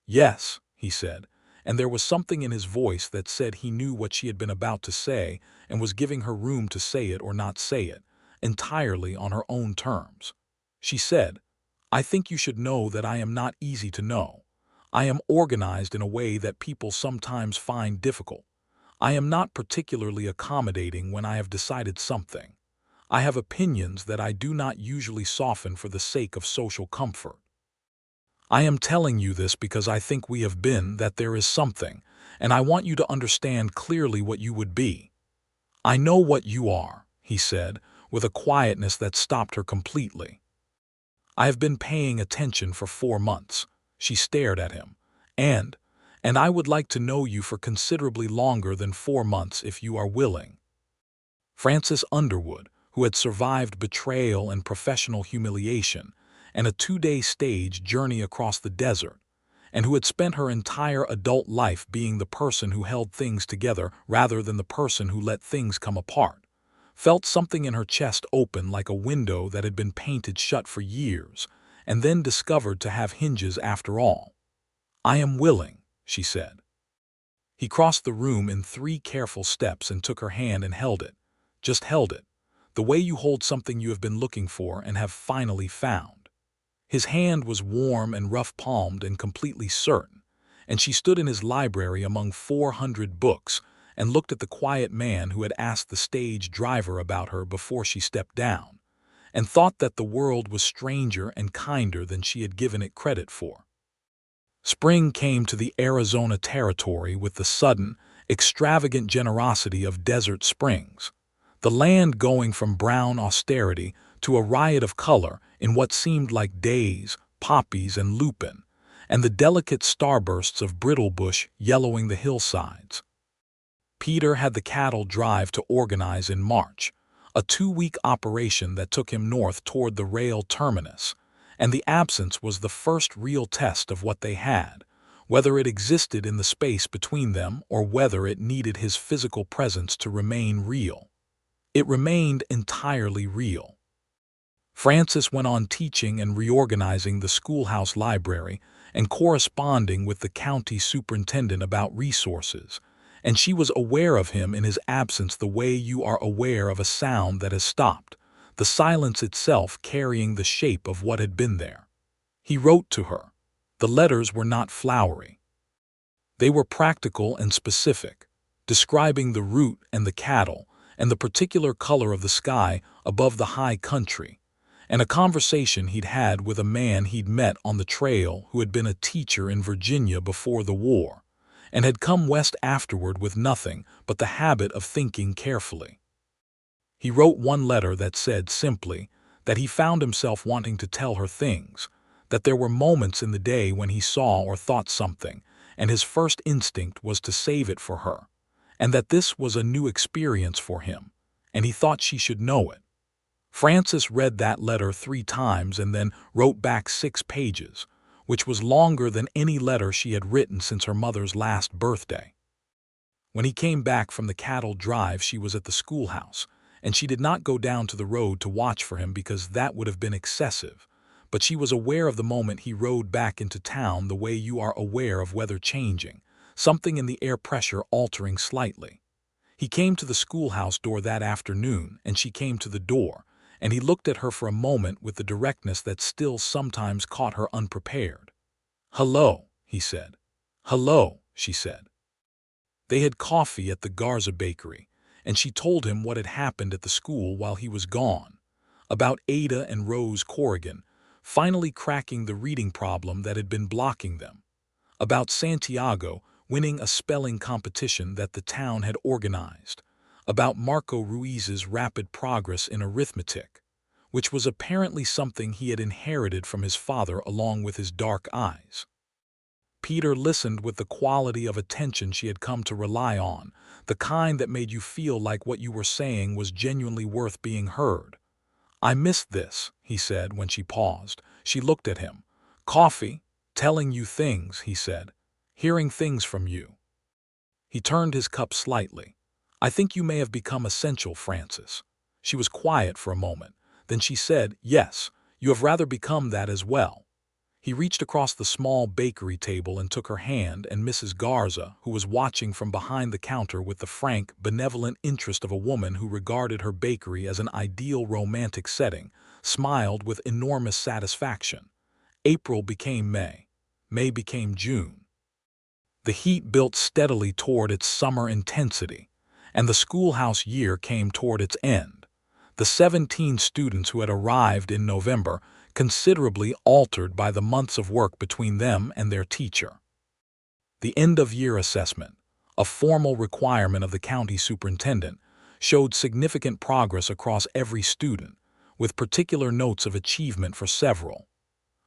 "Yes," he said, and there was something in his voice that said he knew what she had been about to say and was giving her room to say it or not say it, entirely on her own terms. She said, "I think you should know that I am not easy to know. I am organized in a way that people sometimes find difficult. I am not particularly accommodating when I have decided something. I have opinions that I do not usually soften for the sake of social comfort. I am telling you this because I think we have been that there is something, and I want you to understand clearly what you would be." "I know what you are," he said, with a quietness that stopped her completely. "I have been paying attention for 4 months." She stared at him. And I would like to know you for considerably longer than 4 months if you are willing." Frances Underwood, who had survived betrayal and professional humiliation, and a 2-day stage journey across the desert, and who had spent her entire adult life being the person who held things together rather than the person who let things come apart, felt something in her chest open like a window that had been painted shut for years, and then discovered to have hinges after all. "I am willing," she said. He crossed the room in 3 careful steps and took her hand and held it, just held it, the way you hold something you have been looking for and have finally found. His hand was warm and rough-palmed and completely certain, and she stood in his library among 400 books and looked at the quiet man who had asked the stage driver about her before she stepped down, and thought that the world was stranger and kinder than she had given it credit for. Spring came to the Arizona territory with the sudden, extravagant generosity of desert springs, the land going from brown austerity to a riot of color in what seemed like days, poppies and lupin, and the delicate starbursts of brittlebush yellowing the hillsides. Peter had the cattle drive to organize in March, a 2-week operation that took him north toward the rail terminus, and the absence was the first real test of what they had, whether it existed in the space between them or whether it needed his physical presence to remain real. It remained entirely real. Frances went on teaching and reorganizing the schoolhouse library and corresponding with the county superintendent about resources, and she was aware of him in his absence the way you are aware of a sound that has stopped, the silence itself carrying the shape of what had been there. He wrote to her. The letters were not flowery. They were practical and specific, describing the route and the cattle and the particular color of the sky above the high country, and a conversation he'd had with a man he'd met on the trail who had been a teacher in Virginia before the war, and had come west afterward with nothing but the habit of thinking carefully. He wrote one letter that said simply that he found himself wanting to tell her things, that there were moments in the day when he saw or thought something, and his first instinct was to save it for her, and that this was a new experience for him, and he thought she should know it. Frances read that letter 3 times and then wrote back 6 pages, which was longer than any letter she had written since her mother's last birthday. When he came back from the cattle drive, she was at the schoolhouse, and she did not go down to the road to watch for him because that would have been excessive, but she was aware of the moment he rode back into town the way you are aware of weather changing, something in the air pressure altering slightly. He came to the schoolhouse door that afternoon, and she came to the door, and he looked at her for a moment with the directness that still sometimes caught her unprepared. "Hello," he said. "Hello," she said. They had coffee at the Garza bakery, and she told him what had happened at the school while he was gone, about Ada and Rose Corrigan finally cracking the reading problem that had been blocking them, about Santiago winning a spelling competition that the town had organized, about Marco Ruiz's rapid progress in arithmetic, which was apparently something he had inherited from his father along with his dark eyes. Peter listened with the quality of attention she had come to rely on, the kind that made you feel like what you were saying was genuinely worth being heard. "I missed this," he said when she paused. She looked at him. "Coffee, telling you things," he said. "Hearing things from you." He turned his cup slightly. "I think you may have become essential, Frances." She was quiet for a moment. Then she said, "Yes, you have rather become that as well." He reached across the small bakery table and took her hand, and Mrs. Garza, who was watching from behind the counter with the frank, benevolent interest of a woman who regarded her bakery as an ideal romantic setting, smiled with enormous satisfaction. April became May. May became June. The heat built steadily toward its summer intensity, and the schoolhouse year came toward its end. The 17 students who had arrived in November considerably altered by the months of work between them and their teacher. The end-of-year assessment, a formal requirement of the county superintendent, showed significant progress across every student, with particular notes of achievement for several.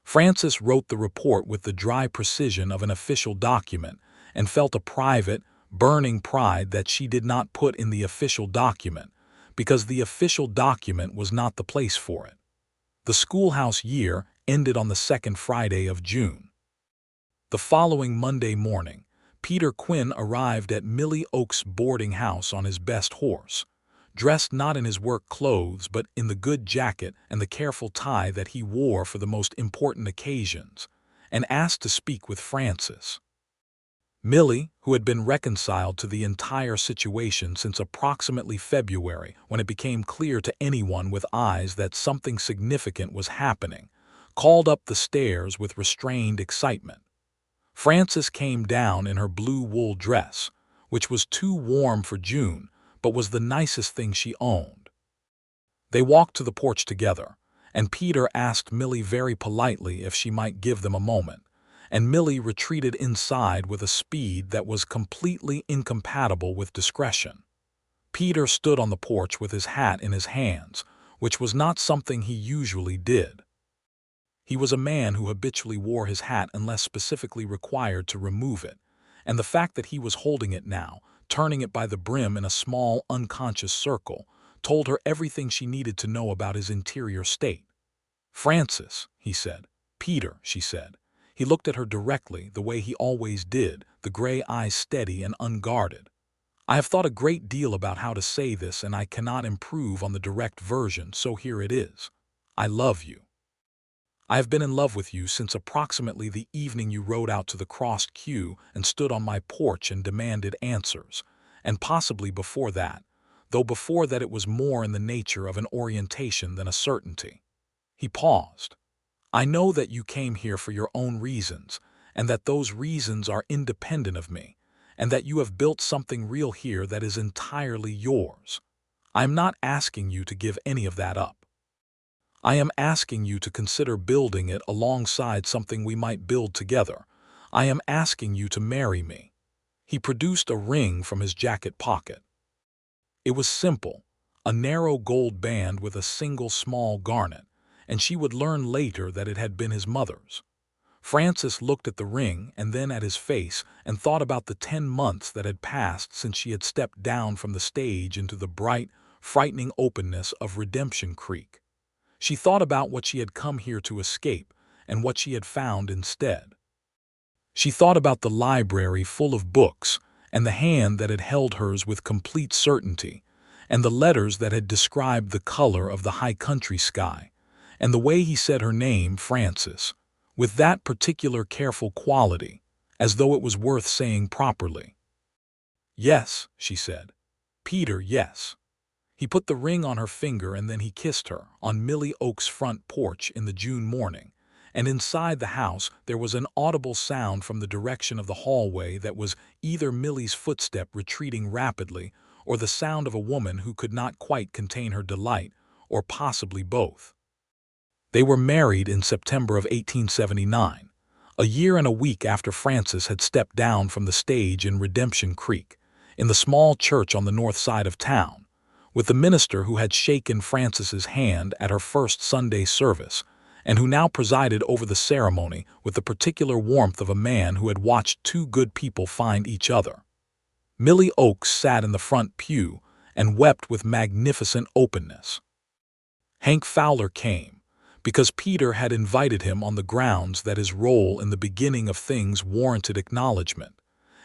Frances wrote the report with the dry precision of an official document and felt a private, burning pride that she did not put in the official document, because the official document was not the place for it. The schoolhouse year ended on the 2nd Friday of June. The following Monday morning, Peter Quinn arrived at Millie Oak's boarding house on his best horse, dressed not in his work clothes but in the good jacket and the careful tie that he wore for the most important occasions, and asked to speak with Frances. Millie, who had been reconciled to the entire situation since approximately February, when it became clear to anyone with eyes that something significant was happening, called up the stairs with restrained excitement. Frances came down in her blue wool dress, which was too warm for June, but was the nicest thing she owned. They walked to the porch together, and Peter asked Millie very politely if she might give them a moment, and Millie retreated inside with a speed that was completely incompatible with discretion. Peter stood on the porch with his hat in his hands, which was not something he usually did. He was a man who habitually wore his hat unless specifically required to remove it, and the fact that he was holding it now, turning it by the brim in a small, unconscious circle, told her everything she needed to know about his interior state. "Frances," he said. "Peter," she said. He looked at her directly, the way he always did, the gray eyes steady and unguarded. I have thought a great deal about how to say this, and I cannot improve on the direct version, so here it is. I love you. I have been in love with you since approximately the evening you rode out to the crossed queue and stood on my porch and demanded answers, and possibly before that, though before that it was more in the nature of an orientation than a certainty. He paused. I know that you came here for your own reasons, and that those reasons are independent of me, and that you have built something real here that is entirely yours. I am not asking you to give any of that up. I am asking you to consider building it alongside something we might build together. I am asking you to marry me. He produced a ring from his jacket pocket. It was simple, a narrow gold band with a single small garnet, and she would learn later that it had been his mother's. Frances looked at the ring and then at his face and thought about the 10 months that had passed since she had stepped down from the stage into the bright, frightening openness of Redemption Creek. She thought about what she had come here to escape and what she had found instead. She thought about the library full of books and the hand that had held hers with complete certainty, and the letters that had described the color of the high country sky, and the way he said her name, Frances, with that particular careful quality, as though it was worth saying properly. Yes, she said. Peter, yes. He put the ring on her finger and then he kissed her on Millie Oak's front porch in the June morning, and inside the house there was an audible sound from the direction of the hallway that was either Millie's footstep retreating rapidly or the sound of a woman who could not quite contain her delight, or possibly both. They were married in September of 1879, a year and a week after Frances had stepped down from the stage in Redemption Creek, in the small church on the north side of town, with the minister who had shaken Frances's hand at her first Sunday service, and who now presided over the ceremony with the particular warmth of a man who had watched two good people find each other. Millie Oakes sat in the front pew and wept with magnificent openness. Hank Fowler came, because Peter had invited him on the grounds that his role in the beginning of things warranted acknowledgement,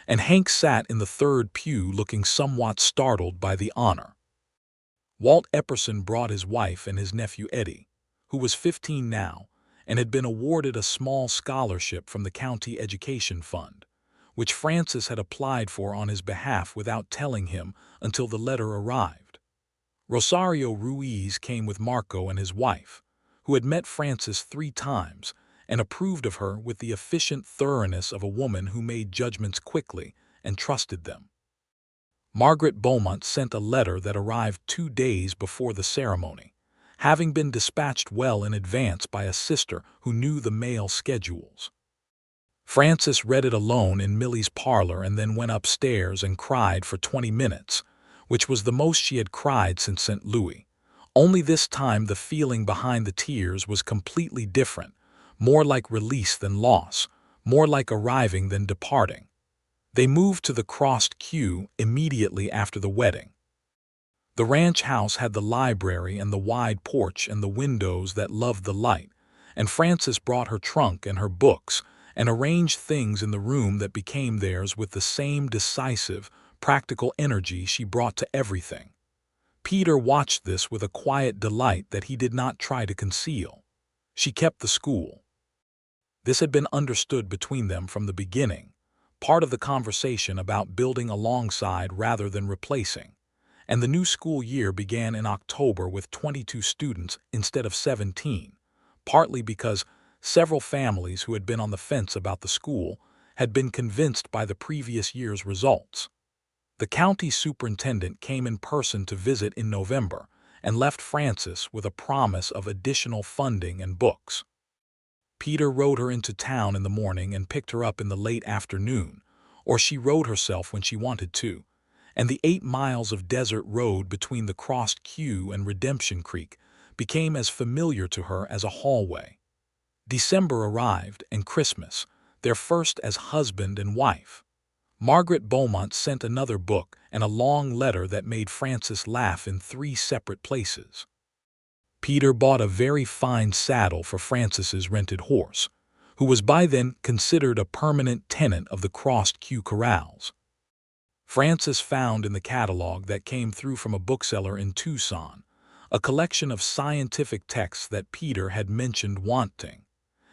and Hank sat in the third pew looking somewhat startled by the honor. Walt Epperson brought his wife and his nephew Eddie, who was 15 now, and had been awarded a small scholarship from the County Education Fund, which Frances had applied for on his behalf without telling him until the letter arrived. Rosario Ruiz came with Marco and his wife, who had met Frances 3 times and approved of her with the efficient thoroughness of a woman who made judgments quickly and trusted them. Margaret Beaumont sent a letter that arrived 2 days before the ceremony, having been dispatched well in advance by a sister who knew the mail schedules. Frances read it alone in Millie's parlor and then went upstairs and cried for 20 minutes, which was the most she had cried since St. Louis. Only this time the feeling behind the tears was completely different, more like release than loss, more like arriving than departing. They moved to the crossed queue immediately after the wedding. The ranch house had the library and the wide porch and the windows that loved the light, and Frances brought her trunk and her books and arranged things in the room that became theirs with the same decisive, practical energy she brought to everything. Peter watched this with a quiet delight that he did not try to conceal. She kept the school. This had been understood between them from the beginning, part of the conversation about building alongside rather than replacing, and the new school year began in October with 22 students instead of 17, partly because several families who had been on the fence about the school had been convinced by the previous year's results. The county superintendent came in person to visit in November and left Frances with a promise of additional funding and books. Peter rode her into town in the morning and picked her up in the late afternoon, or she rode herself when she wanted to, and the 8 miles of desert road between the crossed queue and Redemption Creek became as familiar to her as a hallway. December arrived, and Christmas, their first as husband and wife. Margaret Beaumont sent another book and a long letter that made Frances laugh in 3 separate places. Peter bought a very fine saddle for Frances's rented horse, who was by then considered a permanent tenant of the crossed queue corrals. Frances found in the catalog that came through from a bookseller in Tucson a collection of scientific texts that Peter had mentioned wanting,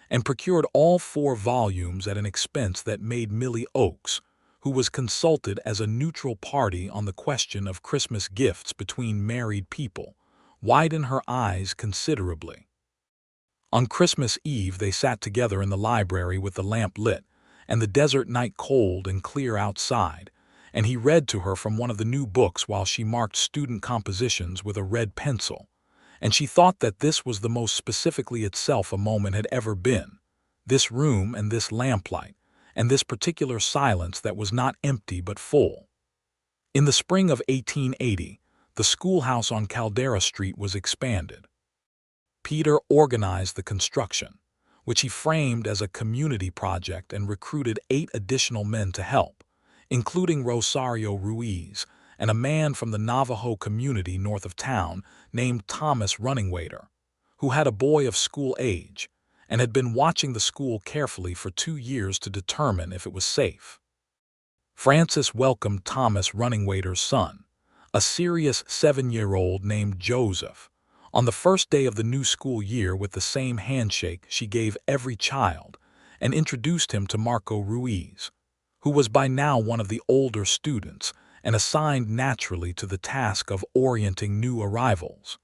and procured all 4 volumes at an expense that made Millie Oakes, who was consulted as a neutral party on the question of Christmas gifts between married people, widen her eyes considerably. On Christmas Eve they sat together in the library with the lamp lit, and the desert night cold and clear outside, and he read to her from one of the new books while she marked student compositions with a red pencil, and she thought that this was the most specifically itself a moment had ever been, this room and this lamplight, and this particular silence that was not empty but full. In the spring of 1880, the schoolhouse on Caldera Street was expanded. Peter organized the construction, which he framed as a community project, and recruited 8 additional men to help, including Rosario Ruiz and a man from the Navajo community north of town named Thomas Runningwater, who had a boy of school age and had been watching the school carefully for 2 years to determine if it was safe. Frances welcomed Thomas Runningwater's son, a serious 7-year-old named Joseph, on the first day of the new school year with the same handshake she gave every child, and introduced him to Marco Ruiz, who was by now one of the older students and assigned naturally to the task of orienting new arrivals.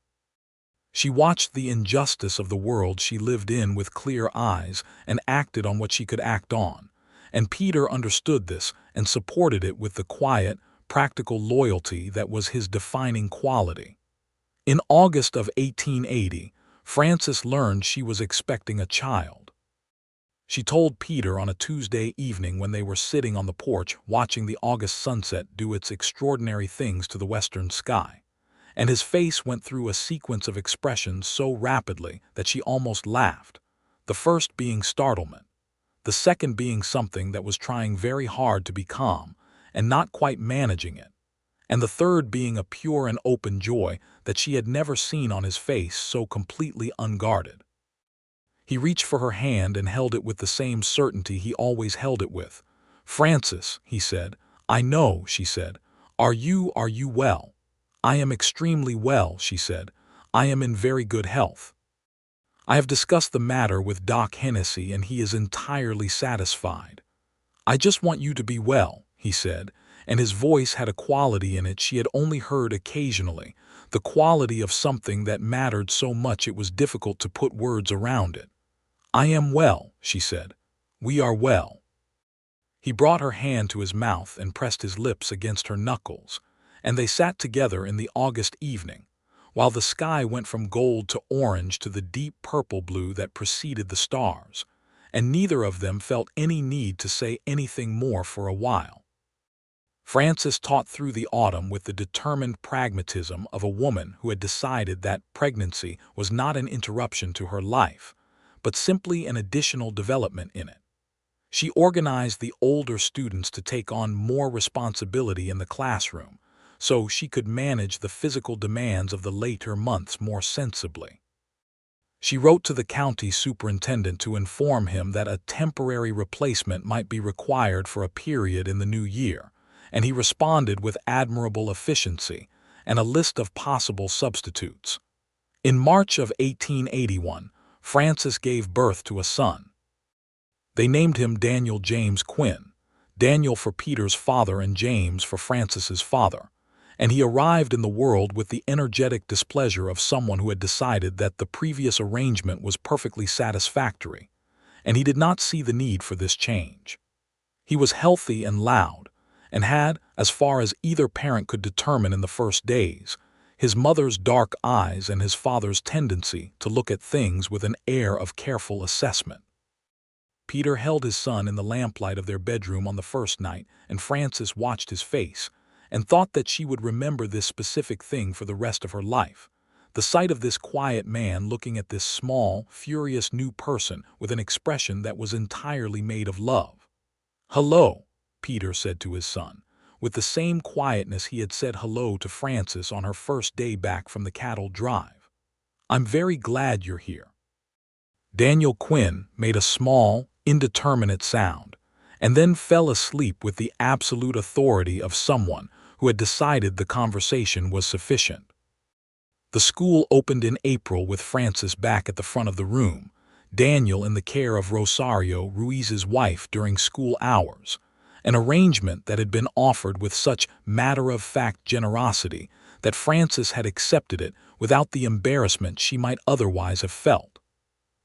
She watched the injustice of the world she lived in with clear eyes and acted on what she could act on, and Peter understood this and supported it with the quiet, practical loyalty that was his defining quality. In August of 1880, Frances learned she was expecting a child. She told Peter on a Tuesday evening when they were sitting on the porch watching the August sunset do its extraordinary things to the western sky, and his face went through a sequence of expressions so rapidly that she almost laughed, the first being startlement, the second being something that was trying very hard to be calm and not quite managing it, and the third being a pure and open joy that she had never seen on his face so completely unguarded. He reached for her hand and held it with the same certainty he always held it with. "Frances," he said. "I know," she said. Are you well?" "I am extremely well," she said. "I am in very good health. I have discussed the matter with Doc Hennessy and he is entirely satisfied." "I just want you to be well," he said, and his voice had a quality in it she had only heard occasionally, the quality of something that mattered so much it was difficult to put words around it. "I am well," she said. "We are well." He brought her hand to his mouth and pressed his lips against her knuckles, and they sat together in the August evening, while the sky went from gold to orange to the deep purple blue that preceded the stars, and neither of them felt any need to say anything more for a while. Frances taught through the autumn with the determined pragmatism of a woman who had decided that pregnancy was not an interruption to her life, but simply an additional development in it. She organized the older students to take on more responsibility in the classroom, so she could manage the physical demands of the later months more sensibly. She wrote to the county superintendent to inform him that a temporary replacement might be required for a period in the new year, and he responded with admirable efficiency and a list of possible substitutes. In March of 1881, Frances gave birth to a son. They named him Daniel James Quinn, Daniel for Peter's father and James for Frances's father, and he arrived in the world with the energetic displeasure of someone who had decided that the previous arrangement was perfectly satisfactory, and he did not see the need for this change. He was healthy and loud, and had, as far as either parent could determine in the first days, his mother's dark eyes and his father's tendency to look at things with an air of careful assessment. Peter held his son in the lamplight of their bedroom on the first night, and Frances watched his face, and thought that she would remember this specific thing for the rest of her life. The sight of this quiet man looking at this small, furious new person with an expression that was entirely made of love. "Hello," Peter said to his son, with the same quietness he had said hello to Frances on her first day back from the cattle drive. "I'm very glad you're here." Daniel Quinn made a small, indeterminate sound, and then fell asleep with the absolute authority of someone who had decided the conversation was sufficient. The school opened in April with Frances back at the front of the room, Daniel in the care of Rosario, Ruiz's wife, during school hours, an arrangement that had been offered with such matter-of-fact generosity that Frances had accepted it without the embarrassment she might otherwise have felt.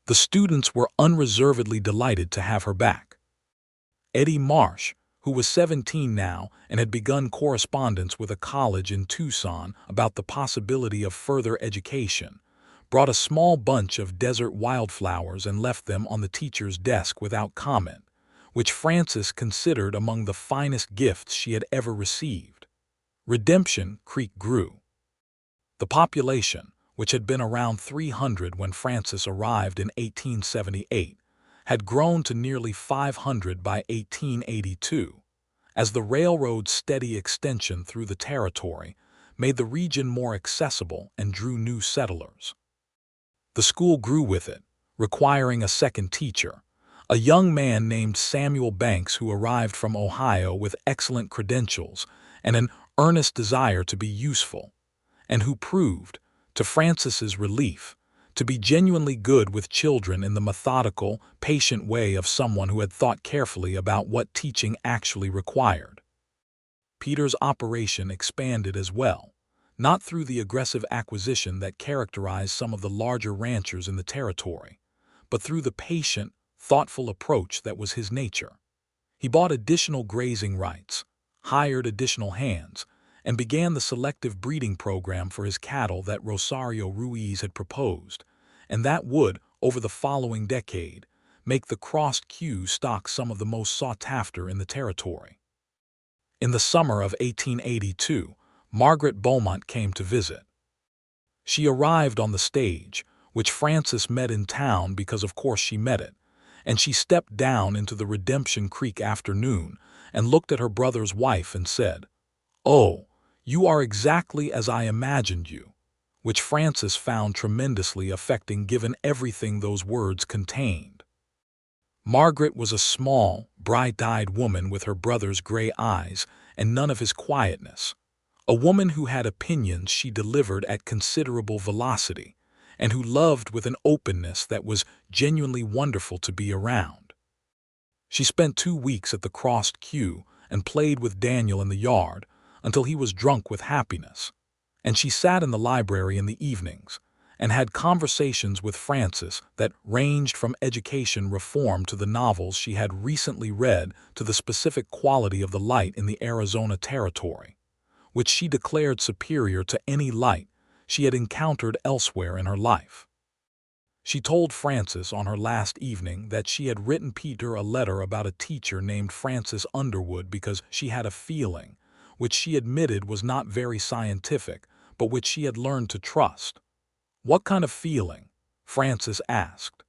The students were unreservedly delighted to have her back. Eddie Marsh, who was 17 now and had begun correspondence with a college in Tucson about the possibility of further education, brought a small bunch of desert wildflowers and left them on the teacher's desk without comment, which Frances considered among the finest gifts she had ever received. Redemption Creek grew. The population, which had been around 300 when Frances arrived in 1878, had grown to nearly 500 by 1882, as the railroad's steady extension through the territory made the region more accessible and drew new settlers. The school grew with it, requiring a second teacher, a young man named Samuel Banks who arrived from Ohio with excellent credentials and an earnest desire to be useful, and who proved, to Frances's relief, to be genuinely good with children in the methodical, patient way of someone who had thought carefully about what teaching actually required. Peter's operation expanded as well, not through the aggressive acquisition that characterized some of the larger ranchers in the territory, but through the patient, thoughtful approach that was his nature. He bought additional grazing rights, hired additional hands, and began the selective breeding program for his cattle that Rosario Ruiz had proposed, and that would, over the following decade, make the crossed Q stock some of the most sought-after in the territory. In the summer of 1882, Margaret Beaumont came to visit. She arrived on the stage, which Frances met in town because of course she met it, and she stepped down into the Redemption Creek afternoon and looked at her brother's wife and said, "Oh, you are exactly as I imagined you," which Frances found tremendously affecting given everything those words contained. Margaret was a small, bright-eyed woman with her brother's gray eyes and none of his quietness, a woman who had opinions she delivered at considerable velocity, and who loved with an openness that was genuinely wonderful to be around. She spent 2 weeks at the crossed Q and played with Daniel in the yard, until he was drunk with happiness, and she sat in the library in the evenings and had conversations with Frances that ranged from education reform to the novels she had recently read to the specific quality of the light in the Arizona territory, which she declared superior to any light she had encountered elsewhere in her life. She told Frances on her last evening that she had written Peter a letter about a teacher named Frances Underwood because she had a feeling, which she admitted was not very scientific, but which she had learned to trust. "What kind of feeling?" Frances asked.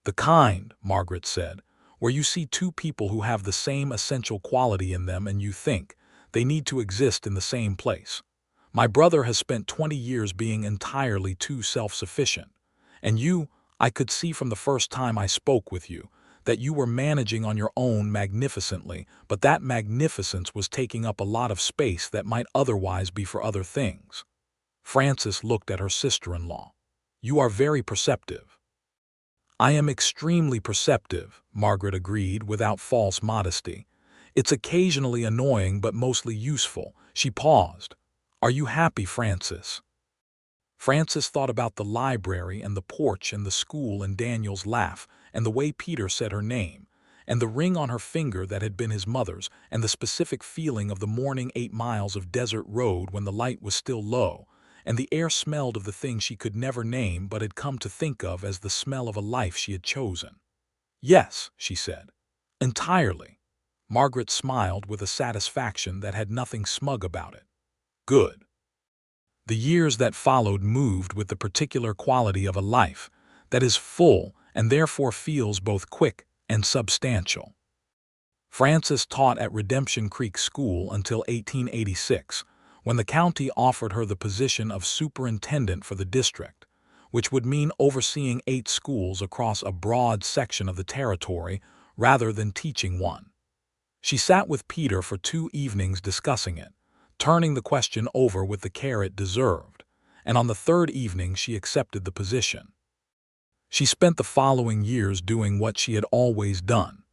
"The kind," Margaret said, "where you see two people who have the same essential quality in them and you think they need to exist in the same place. My brother has spent 20 years being entirely too self-sufficient, and you, I could see from the first time I spoke with you, that you were managing on your own magnificently, but that magnificence was taking up a lot of space that might otherwise be for other things." Frances looked at her sister-in-law. "You are very perceptive." "I am extremely perceptive," Margaret agreed without false modesty. "It's occasionally annoying but mostly useful." She paused. "Are you happy, Frances?" Frances thought about the library and the porch and the school and Daniel's laugh and the way Peter said her name, and the ring on her finger that had been his mother's, and the specific feeling of the morning 8 miles of desert road when the light was still low, and the air smelled of the thing she could never name but had come to think of as the smell of a life she had chosen. "Yes," she said. "Entirely." Margaret smiled with a satisfaction that had nothing smug about it. "Good." The years that followed moved with the particular quality of a life that is full and therefore feels both quick and substantial. Frances taught at Redemption Creek School until 1886, when the county offered her the position of superintendent for the district, which would mean overseeing 8 schools across a broad section of the territory rather than teaching one. She sat with Peter for 2 evenings discussing it, turning the question over with the care it deserved, and on the third evening she accepted the position. She spent the following years doing what she had always done,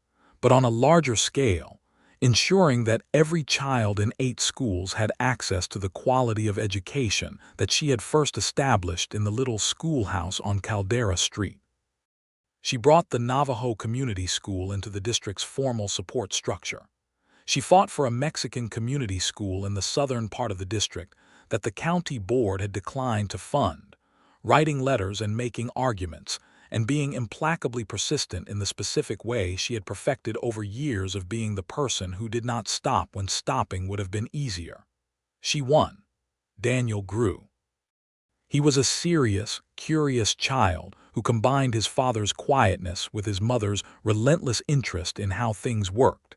but on a larger scale, ensuring that every child in 8 schools had access to the quality of education that she had first established in the little schoolhouse on Caldera Street. She brought the Navajo Community School into the district's formal support structure. She fought for a Mexican community school in the southern part of the district that the county board had declined to fund, writing letters and making arguments, and being implacably persistent in the specific way she had perfected over years of being the person who did not stop when stopping would have been easier. She won. Daniel grew. He was a serious, curious child who combined his father's quietness with his mother's relentless interest in how things worked,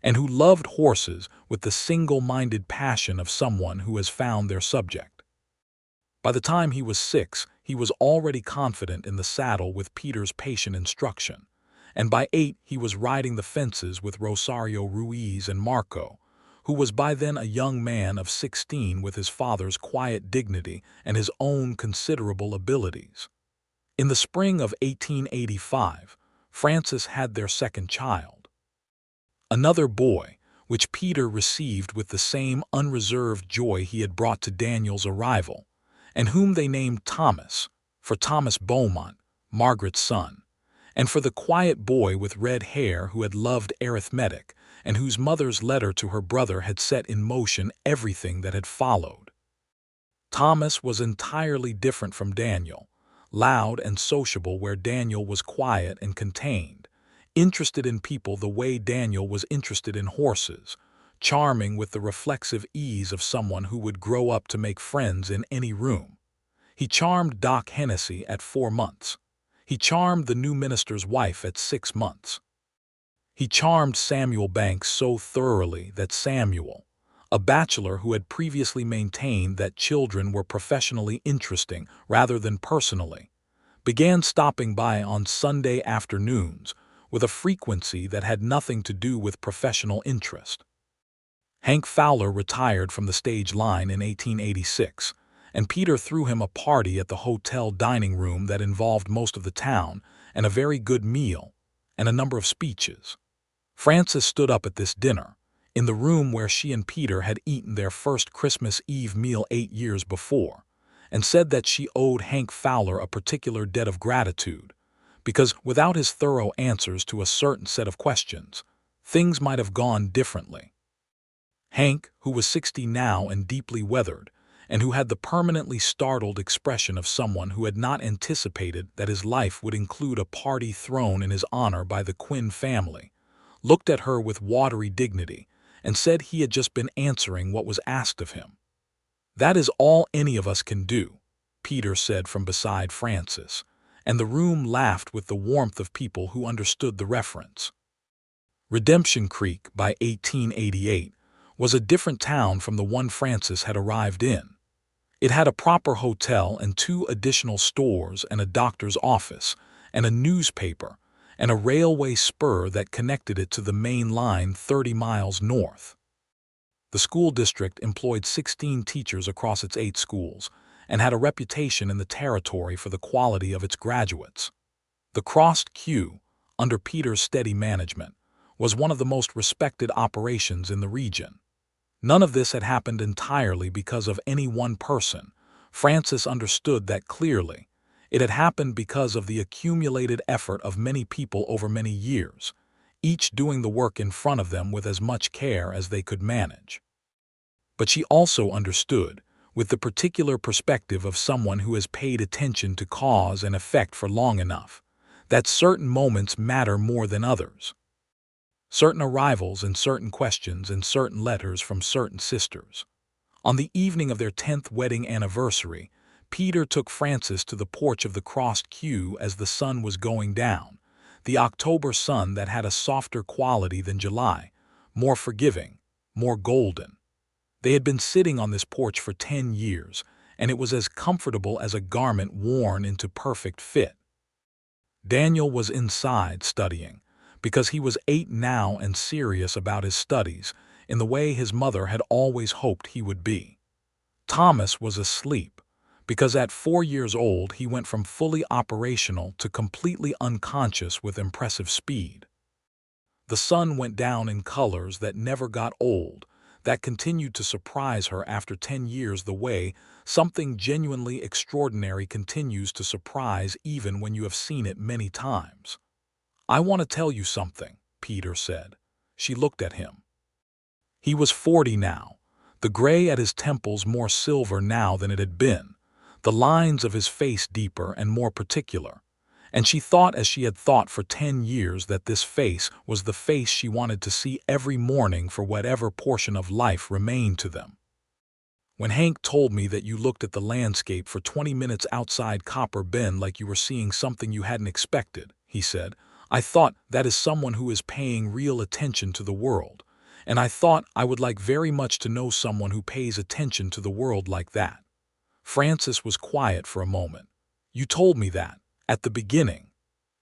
and who loved horses with the single-minded passion of someone who has found their subject. By the time he was 6, he was already confident in the saddle with Peter's patient instruction, and by 8 he was riding the fences with Rosario Ruiz and Marco, who was by then a young man of 16 with his father's quiet dignity and his own considerable abilities. In the spring of 1885, Frances had their second child. Another boy, which Peter received with the same unreserved joy he had brought to Daniel's arrival, and whom they named Thomas, for Thomas Beaumont, Margaret's son, and for the quiet boy with red hair who had loved arithmetic and whose mother's letter to her brother had set in motion everything that had followed. Thomas was entirely different from Daniel, loud and sociable where Daniel was quiet and contained, interested in people the way Daniel was interested in horses, charming with the reflexive ease of someone who would grow up to make friends in any room. He charmed Doc Hennessy at 4 months. He charmed the new minister's wife at 6 months. He charmed Samuel Banks so thoroughly that Samuel, a bachelor who had previously maintained that children were professionally interesting rather than personally, began stopping by on Sunday afternoons with a frequency that had nothing to do with professional interest. Hank Fowler retired from the stage line in 1886, and Peter threw him a party at the hotel dining room that involved most of the town and a very good meal and a number of speeches. Frances stood up at this dinner, in the room where she and Peter had eaten their first Christmas Eve meal 8 years before, and said that she owed Hank Fowler a particular debt of gratitude, because without his thorough answers to a certain set of questions, things might have gone differently. Hank, who was 60 now and deeply weathered, and who had the permanently startled expression of someone who had not anticipated that his life would include a party thrown in his honor by the Quinn family, looked at her with watery dignity and said he had just been answering what was asked of him. "That is all any of us can do," Peter said from beside Frances, and the room laughed with the warmth of people who understood the reference. Redemption Creek, by 1888, was a different town from the one Frances had arrived in. It had a proper hotel and 2 additional stores and a doctor's office and a newspaper and a railway spur that connected it to the main line 30 miles north. The school district employed 16 teachers across its 8 schools and had a reputation in the territory for the quality of its graduates. The Crossed Q, under Peter's steady management, was one of the most respected operations in the region. None of this had happened entirely because of any one person. Frances understood that clearly. It had happened because of the accumulated effort of many people over many years, each doing the work in front of them with as much care as they could manage. But she also understood, with the particular perspective of someone who has paid attention to cause and effect for long enough, that certain moments matter more than others. Certain arrivals and certain questions and certain letters from certain sisters. On the evening of their 10th wedding anniversary, Peter took Frances to the porch of the Crossed Q as the sun was going down, the October sun that had a softer quality than July, more forgiving, more golden. They had been sitting on this porch for 10 years, and it was as comfortable as a garment worn into perfect fit. Daniel was inside studying, because he was 8 now and serious about his studies in the way his mother had always hoped he would be. Thomas was asleep, because at 4 years old he went from fully operational to completely unconscious with impressive speed. The sun went down in colors that never got old, that continued to surprise her after 10 years the way something genuinely extraordinary continues to surprise even when you have seen it many times. "I want to tell you something," Peter said. She looked at him. He was 40 now, the gray at his temples more silver now than it had been, the lines of his face deeper and more particular, and she thought as she had thought for 10 years that this face was the face she wanted to see every morning for whatever portion of life remained to them. "When Hank told me that you looked at the landscape for 20 minutes outside Copper Bend like you were seeing something you hadn't expected," he said, "I thought that is someone who is paying real attention to the world. And I thought I would like very much to know someone who pays attention to the world like that." Frances was quiet for a moment. "You told me that, at the beginning."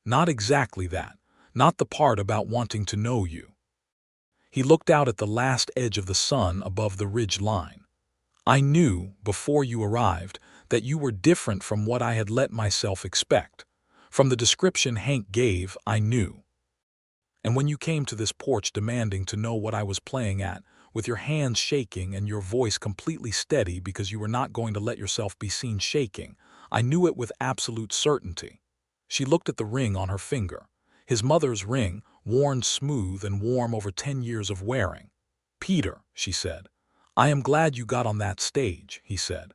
"Not exactly that, not the part about wanting to know you." He looked out at the last edge of the sun above the ridge line. "I knew, before you arrived, that you were different from what I had let myself expect. From the description Hank gave, I knew. And when you came to this porch demanding to know what I was playing at, with your hands shaking and your voice completely steady because you were not going to let yourself be seen shaking, I knew it with absolute certainty." She looked at the ring on her finger, his mother's ring, worn smooth and warm over 10 years of wearing. "Peter," she said, "I am glad you got on that stage," he said.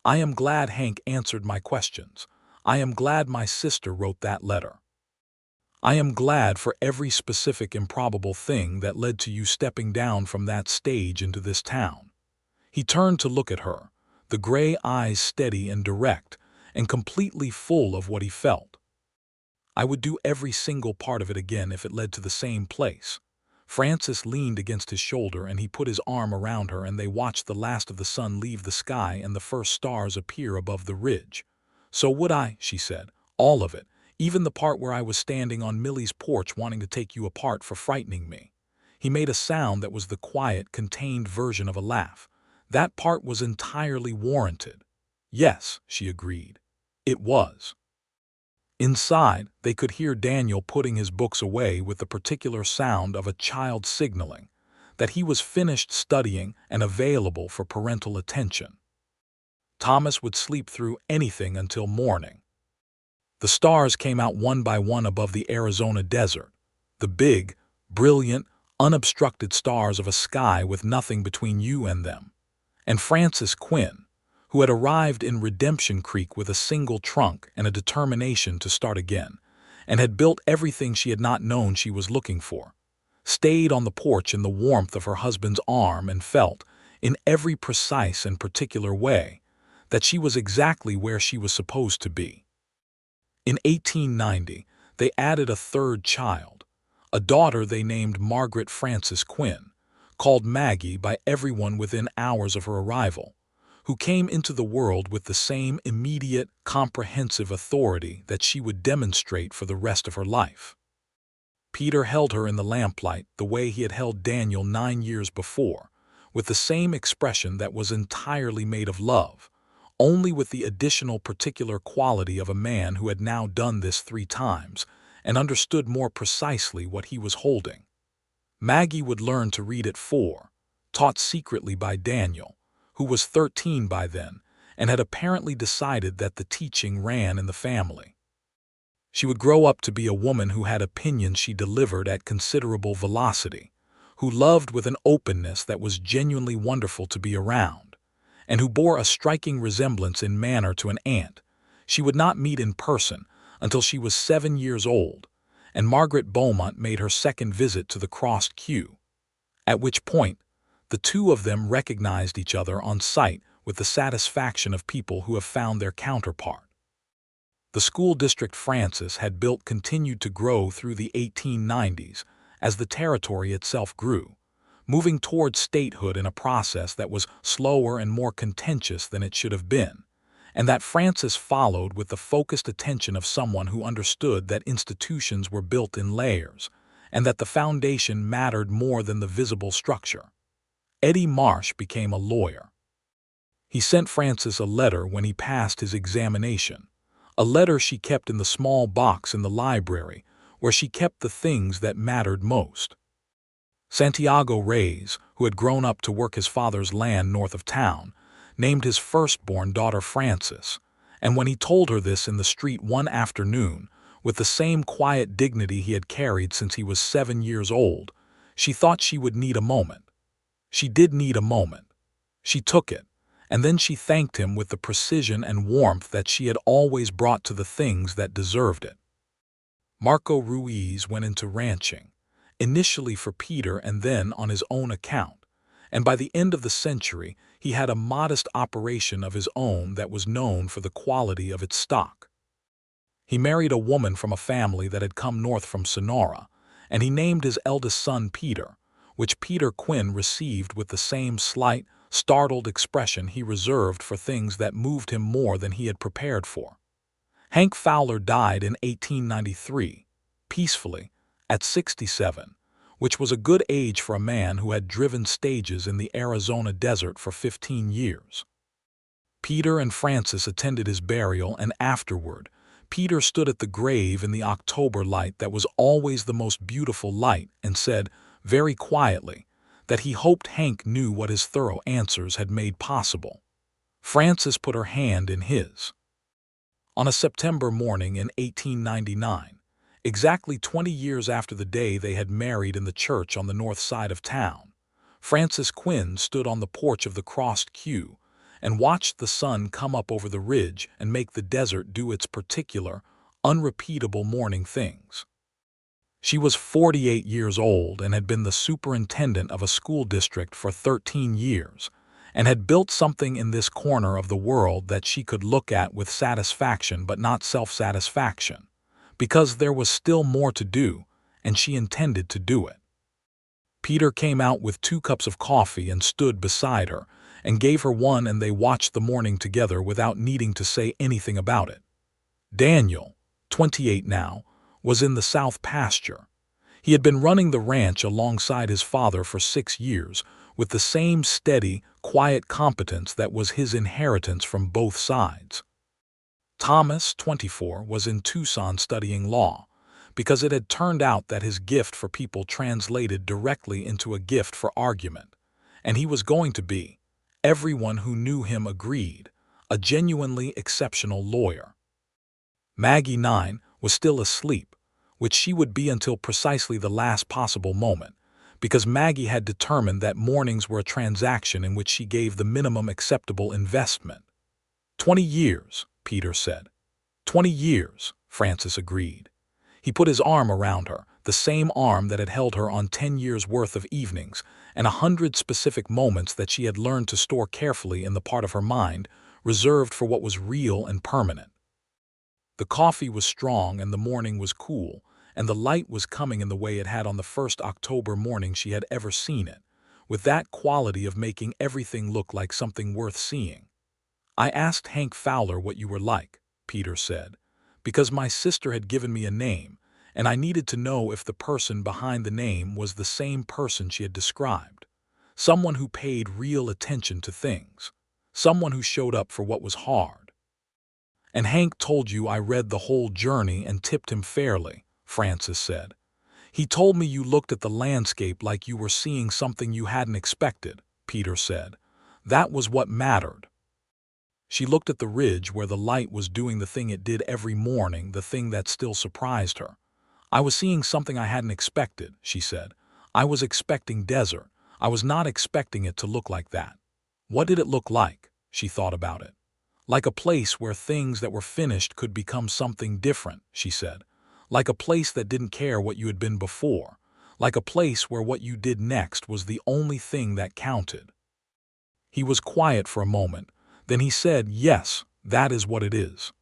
"I am glad Hank answered my questions. I am glad my sister wrote that letter. I am glad for every specific improbable thing that led to you stepping down from that stage into this town." He turned to look at her, the gray eyes steady and direct, and completely full of what he felt. "I would do every single part of it again if it led to the same place." Frances leaned against his shoulder and he put his arm around her and they watched the last of the sun leave the sky and the first stars appear above the ridge. "So would I," she said, "all of it. Even the part where I was standing on Millie's porch wanting to take you apart for frightening me." He made a sound that was the quiet, contained version of a laugh. "That part was entirely warranted." "Yes," she agreed. "It was." Inside, they could hear Daniel putting his books away with the particular sound of a child signaling that he was finished studying and available for parental attention. Thomas would sleep through anything until morning. The stars came out one by one above the Arizona desert, the big, brilliant, unobstructed stars of a sky with nothing between you and them. And Frances Quinn, who had arrived in Redemption Creek with a single trunk and a determination to start again, and had built everything she had not known she was looking for, stayed on the porch in the warmth of her husband's arm and felt, in every precise and particular way, that she was exactly where she was supposed to be. In 1890, they added a third child, a daughter they named Margaret Frances Quinn, called Maggie by everyone within hours of her arrival, who came into the world with the same immediate, comprehensive authority that she would demonstrate for the rest of her life. Peter held her in the lamplight the way he had held Daniel 9 years before, with the same expression that was entirely made of love, only with the additional particular quality of a man who had now done this 3 times and understood more precisely what he was holding. Maggie would learn to read at 4, taught secretly by Daniel, who was 13 by then and had apparently decided that the teaching ran in the family. She would grow up to be a woman who had opinions she delivered at considerable velocity, who loved with an openness that was genuinely wonderful to be around, and who bore a striking resemblance in manner to an aunt she would not meet in person until she was 7 years old, and Margaret Beaumont made her second visit to the crossed Q, at which point the two of them recognized each other on sight with the satisfaction of people who have found their counterpart. The school district Frances had built continued to grow through the 1890s as the territory itself grew, moving toward statehood in a process that was slower and more contentious than it should have been, and that Frances followed with the focused attention of someone who understood that institutions were built in layers, and that the foundation mattered more than the visible structure. Eddie Marsh became a lawyer. He sent Frances a letter when he passed his examination, a letter she kept in the small box in the library where she kept the things that mattered most. Santiago Reyes, who had grown up to work his father's land north of town, named his firstborn daughter Frances, and when he told her this in the street one afternoon, with the same quiet dignity he had carried since he was 7 years old, she thought she would need a moment. She did need a moment. She took it, and then she thanked him with the precision and warmth that she had always brought to the things that deserved it. Marco Ruiz went into ranching, initially for Peter and then on his own account, and by the end of the century he had a modest operation of his own that was known for the quality of its stock. He married a woman from a family that had come north from Sonora, and he named his eldest son Peter, which Peter Quinn received with the same slight, startled expression he reserved for things that moved him more than he had prepared for. Hank Fowler died in 1893, peacefully, at 67, which was a good age for a man who had driven stages in the Arizona desert for 15 years. Peter and Frances attended his burial, and afterward, Peter stood at the grave in the October light that was always the most beautiful light and said, very quietly, that he hoped Hank knew what his thorough answers had made possible. Frances put her hand in his. On a September morning in 1899, exactly 20 years after the day they had married in the church on the north side of town, Frances Quinn stood on the porch of the crossed queue and watched the sun come up over the ridge and make the desert do its particular, unrepeatable morning things. She was 48 years old and had been the superintendent of a school district for 13 years, and had built something in this corner of the world that she could look at with satisfaction but not self-satisfaction, because there was still more to do, and she intended to do it. Peter came out with 2 cups of coffee and stood beside her, and gave her one, and they watched the morning together without needing to say anything about it. Daniel, 28 now, was in the south pasture. He had been running the ranch alongside his father for 6 years, with the same steady, quiet competence that was his inheritance from both sides. Thomas, 24, was in Tucson studying law, because it had turned out that his gift for people translated directly into a gift for argument, and he was going to be, everyone who knew him agreed, a genuinely exceptional lawyer. Maggie, 9, was still asleep, which she would be until precisely the last possible moment, because Maggie had determined that mornings were a transaction in which she gave the minimum acceptable investment. 20 years, Peter said. 20 years, Frances agreed. He put his arm around her, the same arm that had held her on 10 years' worth of evenings, and 100 specific moments that she had learned to store carefully in the part of her mind reserved for what was real and permanent. The coffee was strong and the morning was cool, and the light was coming in the way it had on the first October morning she had ever seen it, with that quality of making everything look like something worth seeing. I asked Hank Fowler what you were like, Peter said, because my sister had given me a name, and I needed to know if the person behind the name was the same person she had described. Someone who paid real attention to things. Someone who showed up for what was hard. And Hank told you I read the whole journey and tipped him fairly, Frances said. He told me you looked at the landscape like you were seeing something you hadn't expected, Peter said. That was what mattered. She looked at the ridge where the light was doing the thing it did every morning, the thing that still surprised her. I was seeing something I hadn't expected, she said. I was expecting desert. I was not expecting it to look like that. What did it look like? She thought about it. Like a place where things that were finished could become something different, she said. Like a place that didn't care what you had been before. Like a place where what you did next was the only thing that counted. He was quiet for a moment. Then he said, yes, that is what it is.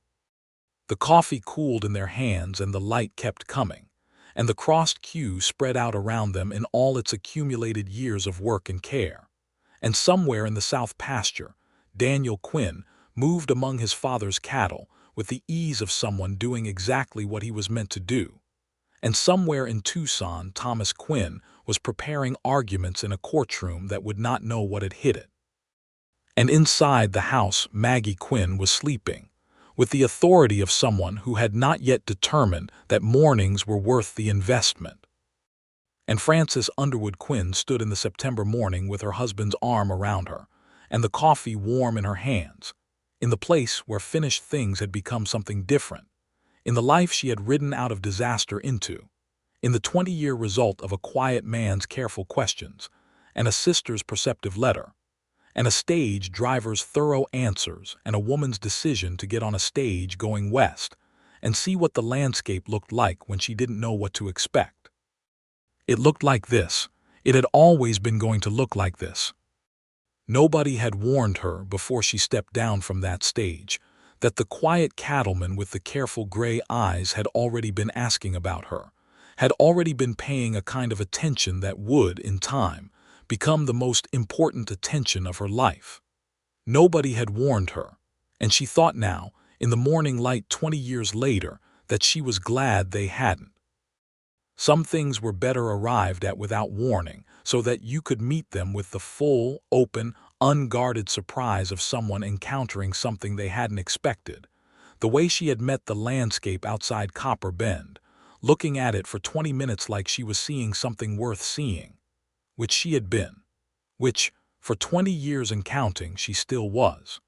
The coffee cooled in their hands and the light kept coming, and the crossed queue spread out around them in all its accumulated years of work and care. And somewhere in the south pasture, Daniel Quinn moved among his father's cattle with the ease of someone doing exactly what he was meant to do. And somewhere in Tucson, Thomas Quinn was preparing arguments in a courtroom that would not know what had hit it. And inside the house, Maggie Quinn was sleeping, with the authority of someone who had not yet determined that mornings were worth the investment. And Frances Underwood Quinn stood in the September morning with her husband's arm around her, and the coffee warm in her hands, in the place where finished things had become something different, in the life she had ridden out of disaster into, in the 20-year result of a quiet man's careful questions, and a sister's perceptive letter, and a stage driver's thorough answers, and a woman's decision to get on a stage going west and see what the landscape looked like when she didn't know what to expect. It looked like this. It had always been going to look like this. Nobody had warned her before she stepped down from that stage that the quiet cattleman with the careful gray eyes had already been asking about her, had already been paying a kind of attention that would, in time, become the most important attention of her life. Nobody had warned her, and she thought now, in the morning light 20 years later, that she was glad they hadn't. Some things were better arrived at without warning, so that you could meet them with the full, open, unguarded surprise of someone encountering something they hadn't expected. The way she had met the landscape outside Copper Bend, looking at it for 20 minutes like she was seeing something worth seeing, which she had been, which, for 20 years and counting, she still was.